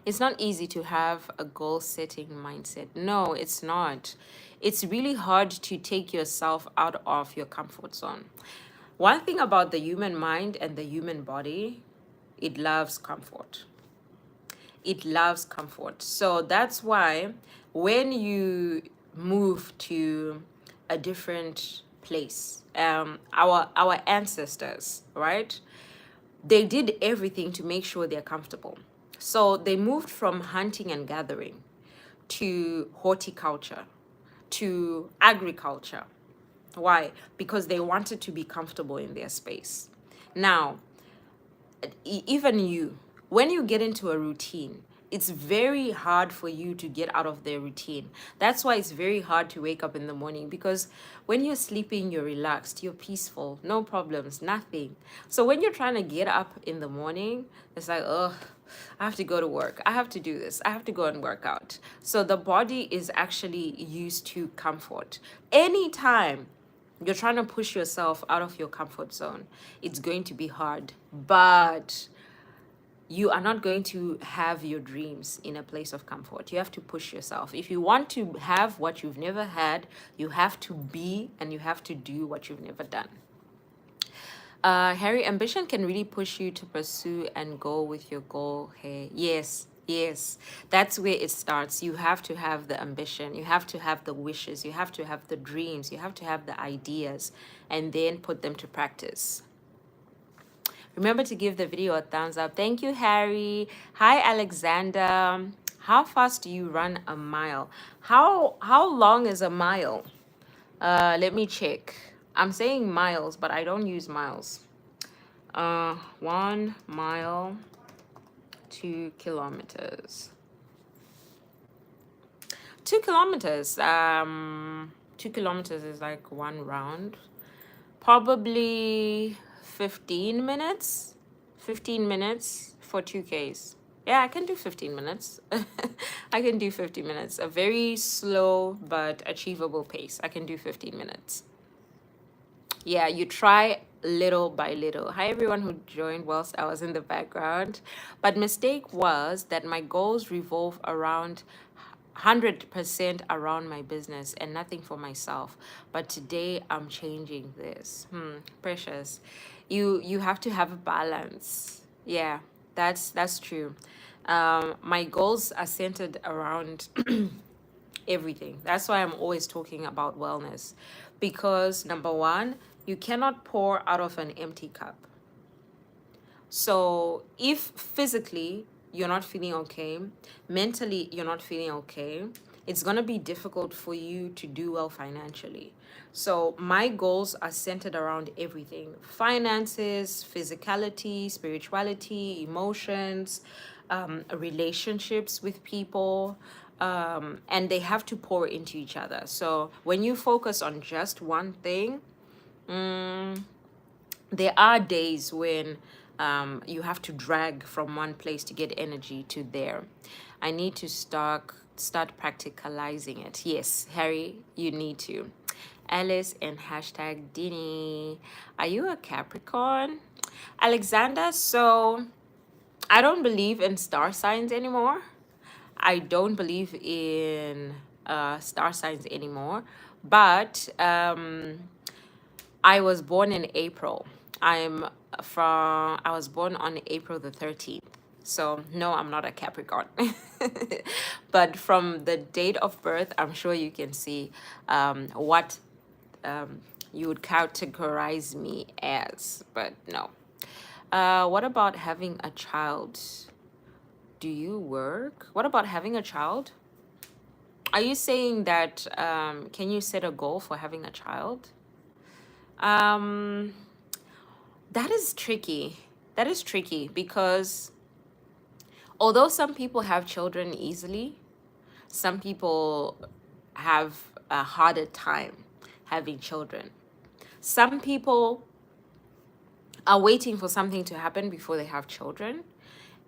It's not easy to have a goal setting mindset. No, it's not. It's really hard to take yourself out of your comfort zone. One thing about the human mind and the human body, it loves comfort. It loves comfort. So that's why when you move to a different place, our ancestors, right? They did everything to make sure they're comfortable. So they moved from hunting and gathering to horticulture, to agriculture. Why? Because they wanted to be comfortable in their space. Now, even you, when you get into a routine, it's very hard for you to get out of the routine. That's why it's very hard to wake up in the morning, because when you're sleeping, you're relaxed, you're peaceful, no problems, nothing. So when you're trying to get up in the morning, it's like, oh, I have to go to work. I have to do this. I have to go and work out. So the body is actually used to comfort. Anytime you're trying to push yourself out of your comfort zone, it's going to be hard. But you are not going to have your dreams in a place of comfort. You have to push yourself. If you want to have what you've never had, you have to be and you have to do what you've never done. Harry, ambition can really push you to pursue and go with your goal. Hey, yes, yes, that's where it starts. You have to have the ambition, you have to have the wishes, you have to have the dreams, you have to have the ideas, and then put them to practice. Remember to give the video a thumbs up. Thank you, Harry. Hi, Alexander. How fast do you run a mile? How long is a mile? Let me check. I'm saying miles, but I don't use miles. 1 mile, 2 kilometers. 2 kilometers. 2 kilometers is like one round. Probably 15 minutes. 15 minutes for 2Ks. Yeah, I can do 15 minutes. I can do 50 minutes. A very slow but achievable pace. I can do 15 minutes. Yeah, you try little by little. Hi, everyone who joined whilst I was in the background. But mistake was that my goals revolve around 100% around my business and nothing for myself. But today I'm changing this. Precious. You have to have a balance. Yeah, that's true. My goals are centered around everything. That's why I'm always talking about wellness. Because number one, you cannot pour out of an empty cup. So if physically you're not feeling okay, mentally you're not feeling okay, it's going to be difficult for you to do well financially. So my goals are centered around everything: finances, physicality, spirituality, emotions, relationships with people. And they have to pour into each other. So when you focus on just one thing, there are days when you have to drag from one place to get energy to there. I need to start practicalizing it. Yes, Harry, you need to. Alice and hashtag Dini. Are you a Capricorn? Alexander, so I don't believe in star signs anymore. I don't believe in star signs anymore. But I was born in April. I was born on April the 13th. So, no, I'm not a Capricorn. But from the date of birth, I'm sure you can see what um, you would categorize me as. But no. What about having a child? Do you work? What about having a child? Are you saying that can you set a goal for having a child? Um, That is tricky. That is tricky because although some people have children easily, some people have a harder time having children. Some people are waiting for something to happen before they have children.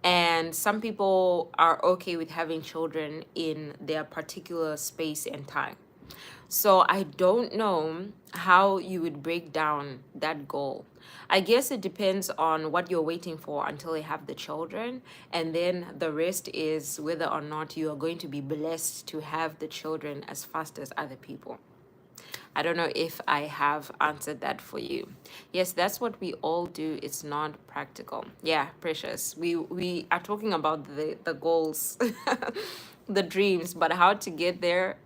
And some people are okay with having children in their particular space and time. So I don't know how you would break down that goal. I guess it depends on what you're waiting for until you have the children, and then the rest is whether or not you are going to be blessed to have the children as fast as other people. I don't know if I have answered that for you. Yes, that's what we all do. It's not practical. Yeah, precious. We are talking about the goals, the dreams, but how to get there,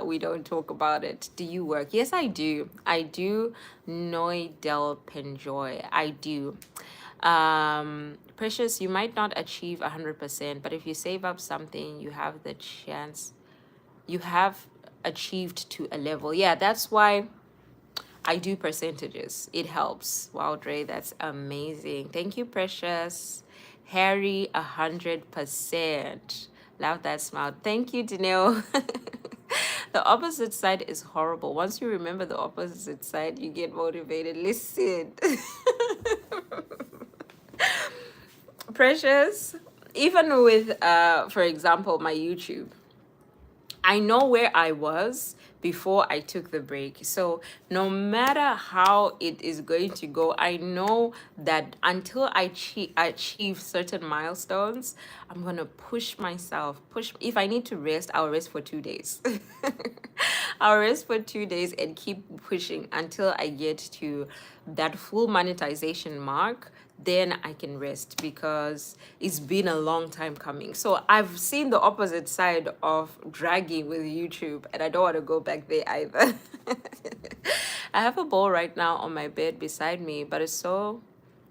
we don't talk about it. Do you work? Yes, I do. I do. Noi del Penjoy. I do. Precious, you might not achieve 100%, but if you save up something, you have the chance, you have achieved to a level. Yeah, that's why I do percentages. It helps. Wow, Dre, that's amazing. Thank you, Precious. Harry, 100%. Love that smile. Thank you, Danielle. The opposite side is horrible. Once you remember the opposite side, you get motivated. Listen. Precious, even with for example, my YouTube, I know where I was before I took the break. So no matter how it is going to go, I know that until I achieve certain milestones, I'm going to push myself. Push. If I need to rest, I'll rest for 2 days. I'll rest for 2 days and keep pushing until I get to that full monetization mark. Then I can rest because it's been a long time coming. So I've seen the opposite side of dragging with YouTube, and I don't want to go back there either. I have a bowl right now on my bed beside me, but so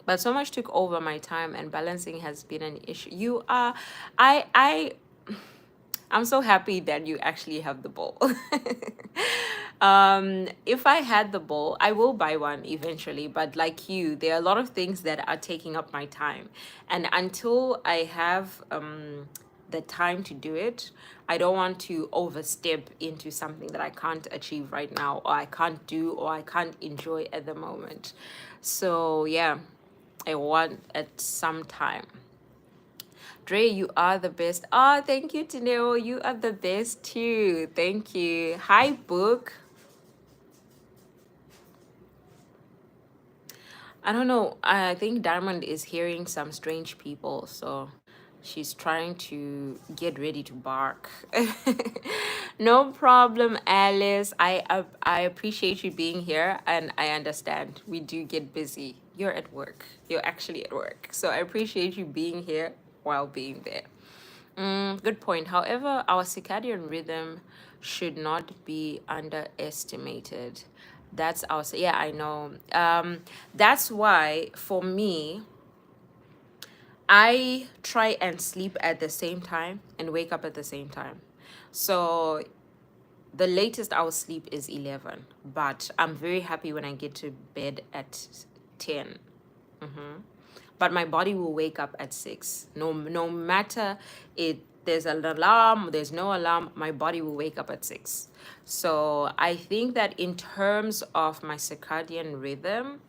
much took over my time, and balancing has been an issue. I I'm so happy that you actually have the bowl. If I had the bowl, I will buy one eventually. But like you, there are a lot of things that are taking up my time. And until I have the time to do it, I don't want to overstep into something that I can't achieve right now, or I can't do, or I can't enjoy at the moment. So yeah, I want at some time. Dre, you are the best. Oh, thank you, Taneo. You are the best too. Thank you. Hi, Book. I don't know. I think Diamond is hearing some strange people, so she's trying to get ready to bark. No problem, Alice. I appreciate you being here, and I understand we do get busy. You're at work. You're actually at work, so I appreciate you being here while being there. Good point. However, our circadian rhythm should not be underestimated. That's our, yeah, I know. That's why for me, I try and sleep at the same time and wake up at the same time. So the latest I will sleep is 11, but I'm very happy when I get to bed at 10. But my body will wake up at 6. No matter it there's an alarm, there's no alarm, my body will wake up at 6. So I think that in terms of my circadian rhythm,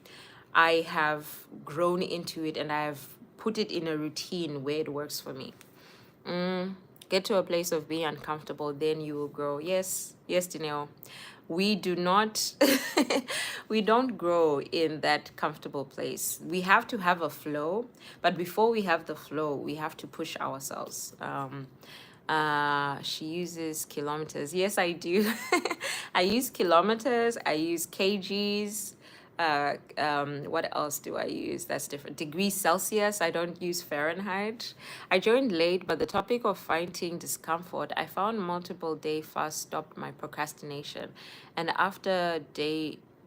I have grown into it and I have put it in a routine where it works for me. Get to a place of being uncomfortable, then you will grow. Yes, yes, Danielle. We do not, we don't grow in that comfortable place. We have to have a flow, but before we have the flow, we have to push ourselves. She uses kilometers. Yes, I do. I use kilometers. I use kgs. What else do I use that's different? Degrees Celsius. I don't use Fahrenheit. I joined late, but the topic of fighting discomfort, I found multiple day fast stopped my procrastination. And after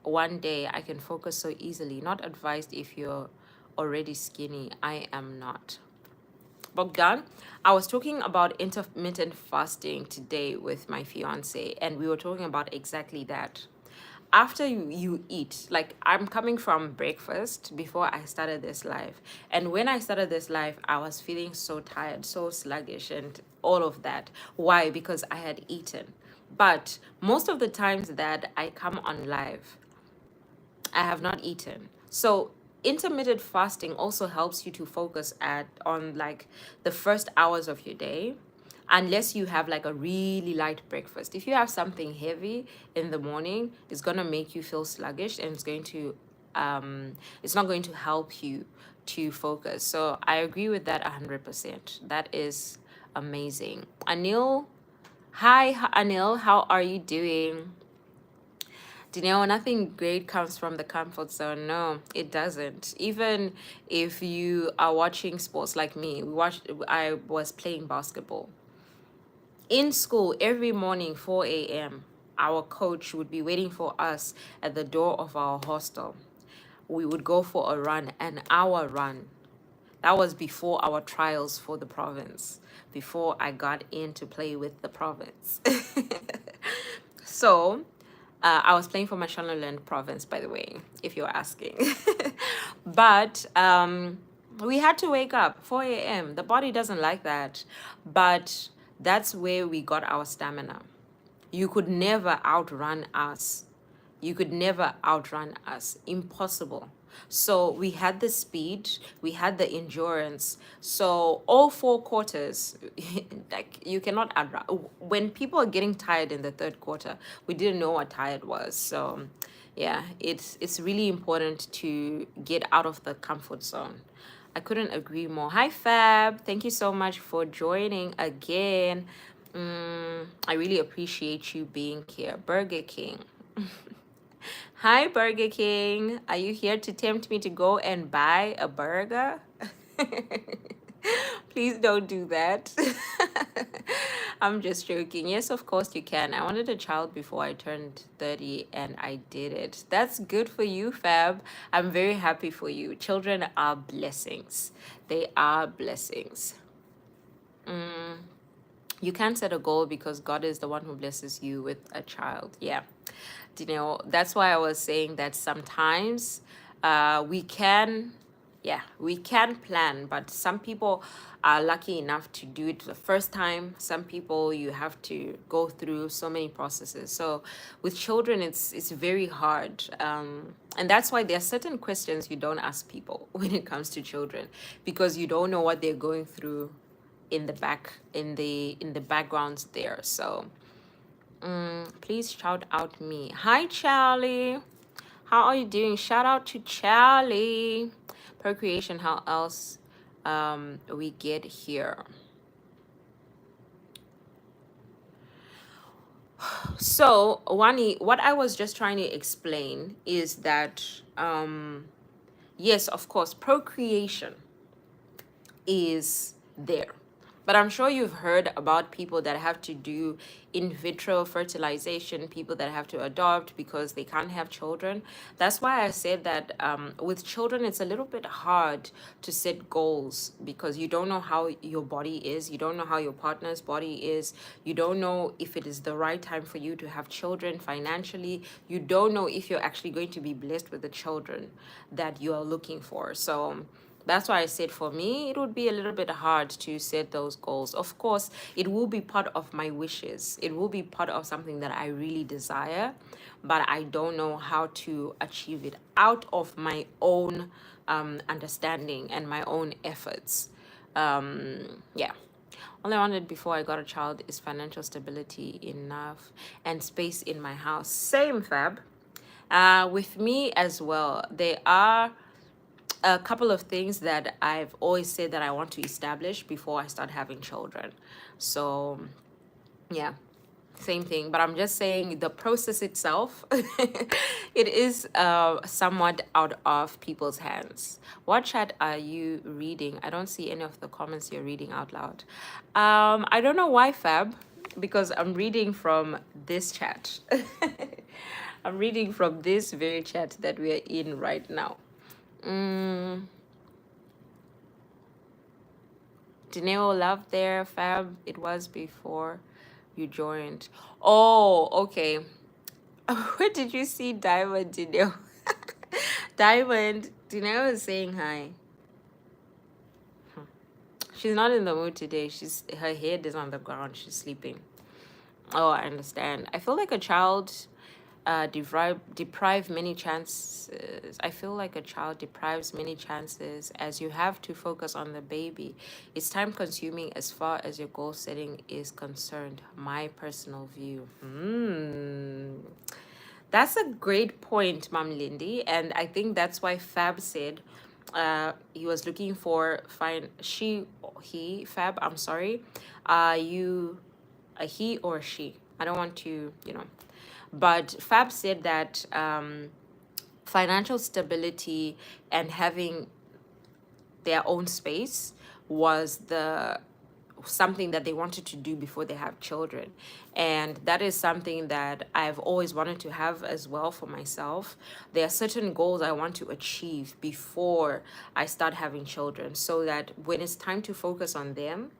one day, I can focus so easily. Not advised if you're already skinny. I am not. Bogdan, I was talking about intermittent fasting today with my fiance, and we were talking about exactly that. After you eat, like I'm coming from breakfast before I started this life. And when I started this life, I was feeling so tired, so sluggish, and all of that. Why? Because I had eaten. But most of the times that I come on live, I have not eaten. So intermittent fasting also helps you to focus on like the first hours of your day, unless you have like a really light breakfast. If you have something heavy in the morning, it's gonna make you feel sluggish and it's not going to help you to focus. So I agree with that 100%. That is amazing. Anil, hi Anil, how are you doing? Danielle, nothing great comes from the comfort zone. No, it doesn't. Even if you are watching sports like me, I was playing basketball. In school, every morning, 4 a.m., our coach would be waiting for us at the door of our hostel. We would go for a run, an hour run. That was before our trials for the province, before I got in to play with the province. So, I was playing for Mashonaland province, by the way, if you're asking. But we had to wake up 4 a.m. The body doesn't like that. But that's where we got our stamina. You could never outrun us. You could never outrun us. Impossible. So we had the speed, we had the endurance. So all 4 quarters, like you cannot outrun. When people are getting tired in the third quarter, we didn't know what tired was. So yeah, it's really important to get out of the comfort zone. I couldn't agree more. Hi Fab, thank you so much for joining again. I really appreciate you being here. Burger King. Hi, Burger King. Are you here to tempt me to go and buy a burger? Please don't do that. I'm just joking. Yes, of course you can. I wanted a child before I turned 30 and I did it. That's good for you, Fab. I'm very happy for you. Children are blessings. They are blessings. You can't set a goal because God is the one who blesses you with a child. Yeah. That's why I was saying that sometimes we can, yeah, we can plan, but some people are lucky enough to do it the first time. Some people you have to go through so many processes. So with children, it's very hard. And that's why there are certain questions you don't ask people when it comes to children, because you don't know what they're going through in the backgrounds there. So please shout out me. Hi Charlie, how are you doing? Shout out to Charlie. Procreation, how else we get here? So Wani, what I was just trying to explain is that yes, of course, procreation is there. But I'm sure you've heard about people that have to do in vitro fertilization, people that have to adopt because they can't have children. That's why I said that with children, it's a little bit hard to set goals because you don't know how your body is, you don't know how your partner's body is, you don't know if it is the right time for you to have children financially, you don't know if you're actually going to be blessed with the children that you are looking for. So that's why I said for me, it would be a little bit hard to set those goals. Of course, it will be part of my wishes. It will be part of something that I really desire, but I don't know how to achieve it out of my own understanding and my own efforts. Yeah. All I wanted before I got a child is financial stability enough and space in my house. Same, Fab. With me as well, there are a couple of things that I've always said that I want to establish before I start having children. So, yeah, same thing. But I'm just saying the process itself, it is somewhat out of people's hands. What chat are you reading? I don't see any of the comments you're reading out loud. I don't know why, Fab, because I'm reading from this chat. I'm reading from this very chat that we are in right now. Janelle love there, Fab. It was before you joined. Oh, okay. Where did you see Diamond, Janelle? Diamond, Janelle is saying hi. She's not in the mood today. Her head is on the ground. She's sleeping. Oh, I understand. I feel like a child deprive many chances. I feel like a child deprives many chances as you have to focus on the baby. It's time consuming as far as your goal setting is concerned. My personal view. That's a great point, Mom Lindy, and I think that's why Fab said he was looking for Fab. I'm sorry, you, he or she. I don't want to, but Fab said that financial stability and having their own space was the something that they wanted to do before they have children, and that is something that I've always wanted to have as well for myself. There are certain goals I want to achieve before I start having children so that when it's time to focus on them,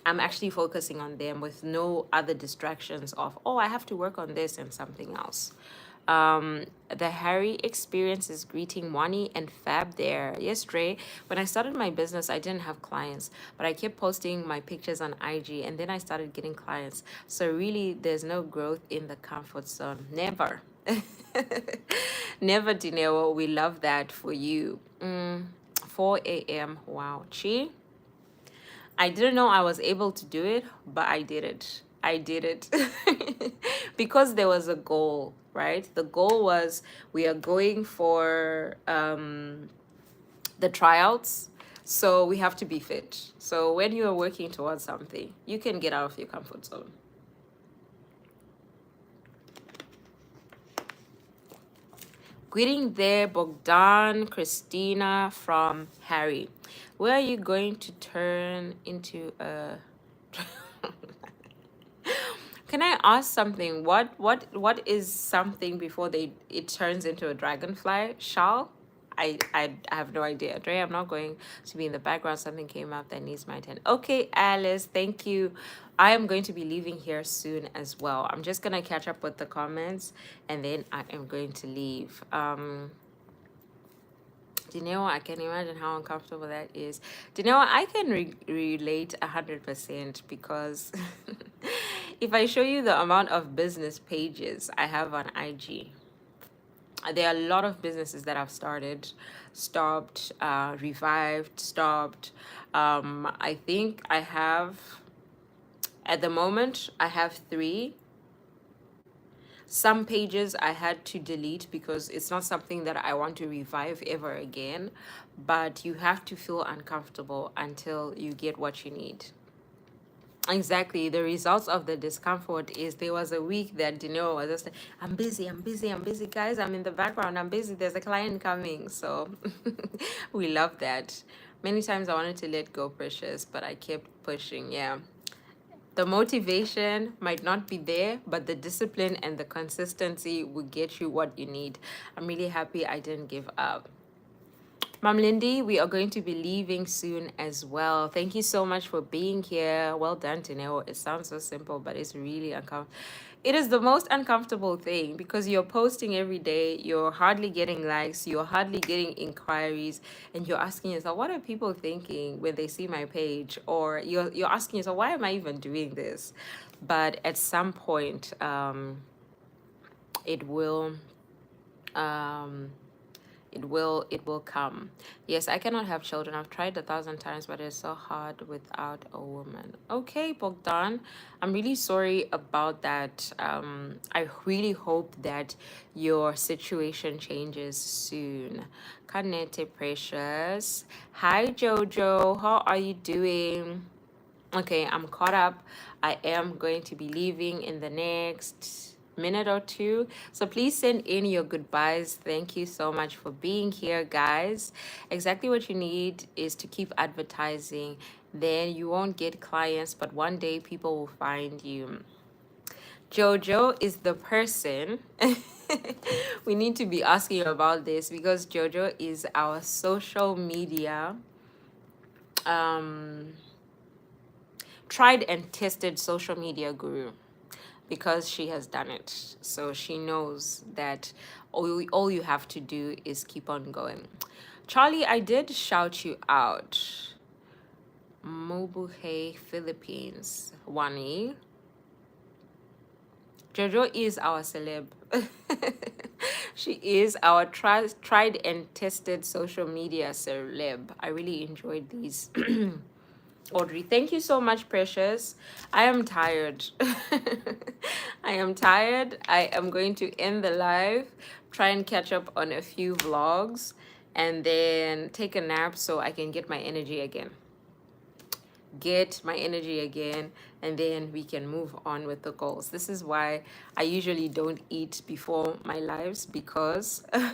I'm actually focusing on them with no other distractions of, oh, I have to work on this and something else. The Harry experience is greeting Wani and Fab there. Yes, Dre. When I started my business, I didn't have clients, but I kept posting my pictures on IG and then I started getting clients. So really, there's no growth in the comfort zone. Never. Never, Dinero. We love that for you. 4 a.m. Wow. Chi? I didn't know I was able to do it, but I did it. I did it because there was a goal, right? The goal was we are going for the tryouts, so we have to be fit. So when you are working towards something, you can get out of your comfort zone. Greeting there, Bogdan, Christina from Harry. Where are you going to turn into a... Can I ask something? What is something before it turns into a dragonfly? Shall? I have no idea. Dre, I'm not going to be in the background. Something came up that needs my attention. Okay, Alice, thank you. I am going to be leaving here soon as well. I'm just gonna catch up with the comments and then I am going to leave. Dineo, I can imagine how uncomfortable that is. Dineo, I can relate 100% because if I show you the amount of business pages I have on IG, there are a lot of businesses that I've started, stopped, revived, stopped. I think I have, at the moment, I have 3. Some pages I had to delete because it's not something that I want to revive ever again. But you have to feel uncomfortable until you get what you need. Exactly. The results of the discomfort is there was a week that Dino was just like, I'm busy, guys. I'm in the background. I'm busy. There's a client coming. So we love that. Many times I wanted to let go, Precious, but I kept pushing. Yeah. The motivation might not be there, but the discipline and the consistency will get you what you need. I'm really happy I didn't give up. Mom Lindy, we are going to be leaving soon as well. Thank you so much for being here. Well done, Tineo. It sounds so simple, but it's really uncomfortable. It is the most uncomfortable thing because you're posting every day, you're hardly getting likes, you're hardly getting inquiries, and you're asking yourself, what are people thinking when they see my page? Or you're asking yourself, why am I even doing this? But at some point, it will um it will come. Yes, I cannot have children. I've tried 1,000 times, but it's so hard without a woman. Okay, Bogdan, I'm really sorry about that. I really hope that your situation changes soon. Kanete Precious, hi Jojo, how are you doing? Okay, I'm caught up. I am going to be leaving in the next minute or two. So please send in your goodbyes. Thank you so much for being here, guys. Exactly what you need is to keep advertising. Then you won't get clients, but one day people will find you. Jojo is the person. We need to be asking about this because Jojo is our social media um tried and tested social media guru because she has done it. So she knows that all you have to do is keep on going. Charlie, I did shout you out. Mobuhay, Philippines. Wani. Jojo is our celeb. She is our tried and tested social media celeb. I really enjoyed these. Audrey, thank you so much, Precious. I am tired. I am tired. I am going to end the live, try and catch up on a few vlogs, and then take a nap so I can get my energy again. And then we can move on with the goals. This is why I usually don't eat before my lives because yeah,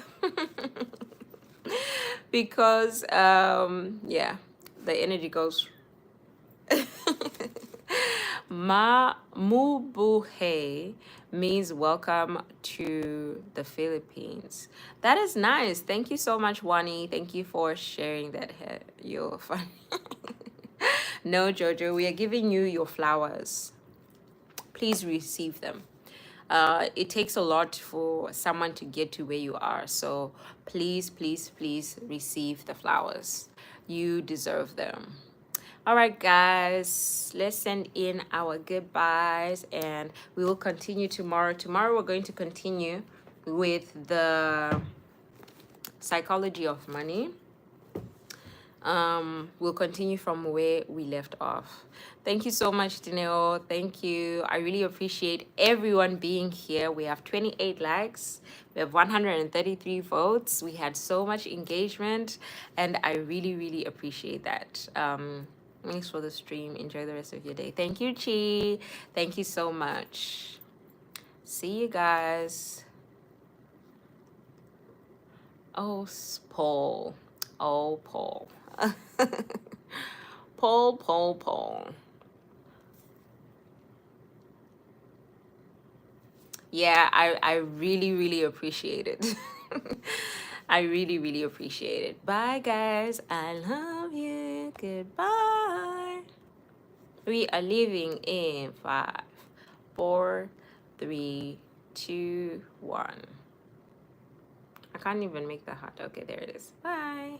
the energy goes. Mubuhay means welcome to the Philippines. That is nice. Thank you so much, Wani. Thank you for sharing that. You're funny. No, Jojo, we are giving you your flowers. Please receive them. It takes a lot for someone to get to where you are. So please, please, please receive the flowers. You deserve them. All right, guys, let's send in our goodbyes and we will continue tomorrow. Tomorrow, we're going to continue with the psychology of money. We'll continue from where we left off. Thank you so much, Dineo. Thank you. I really appreciate everyone being here. We have 28 likes. We have 133 votes. We had so much engagement, and I really, really appreciate that. Thanks for the stream. Enjoy the rest of your day. Thank you, Chi. Thank you so much. See you guys. Oh, Paul. Oh, Paul. Paul. Yeah, I really, really appreciate it. I really, really appreciate it. Bye, guys. I love you. Goodbye. We are leaving in 5, 4, 3, 2, 1. I can't even make the heart. Okay, there it is. Bye.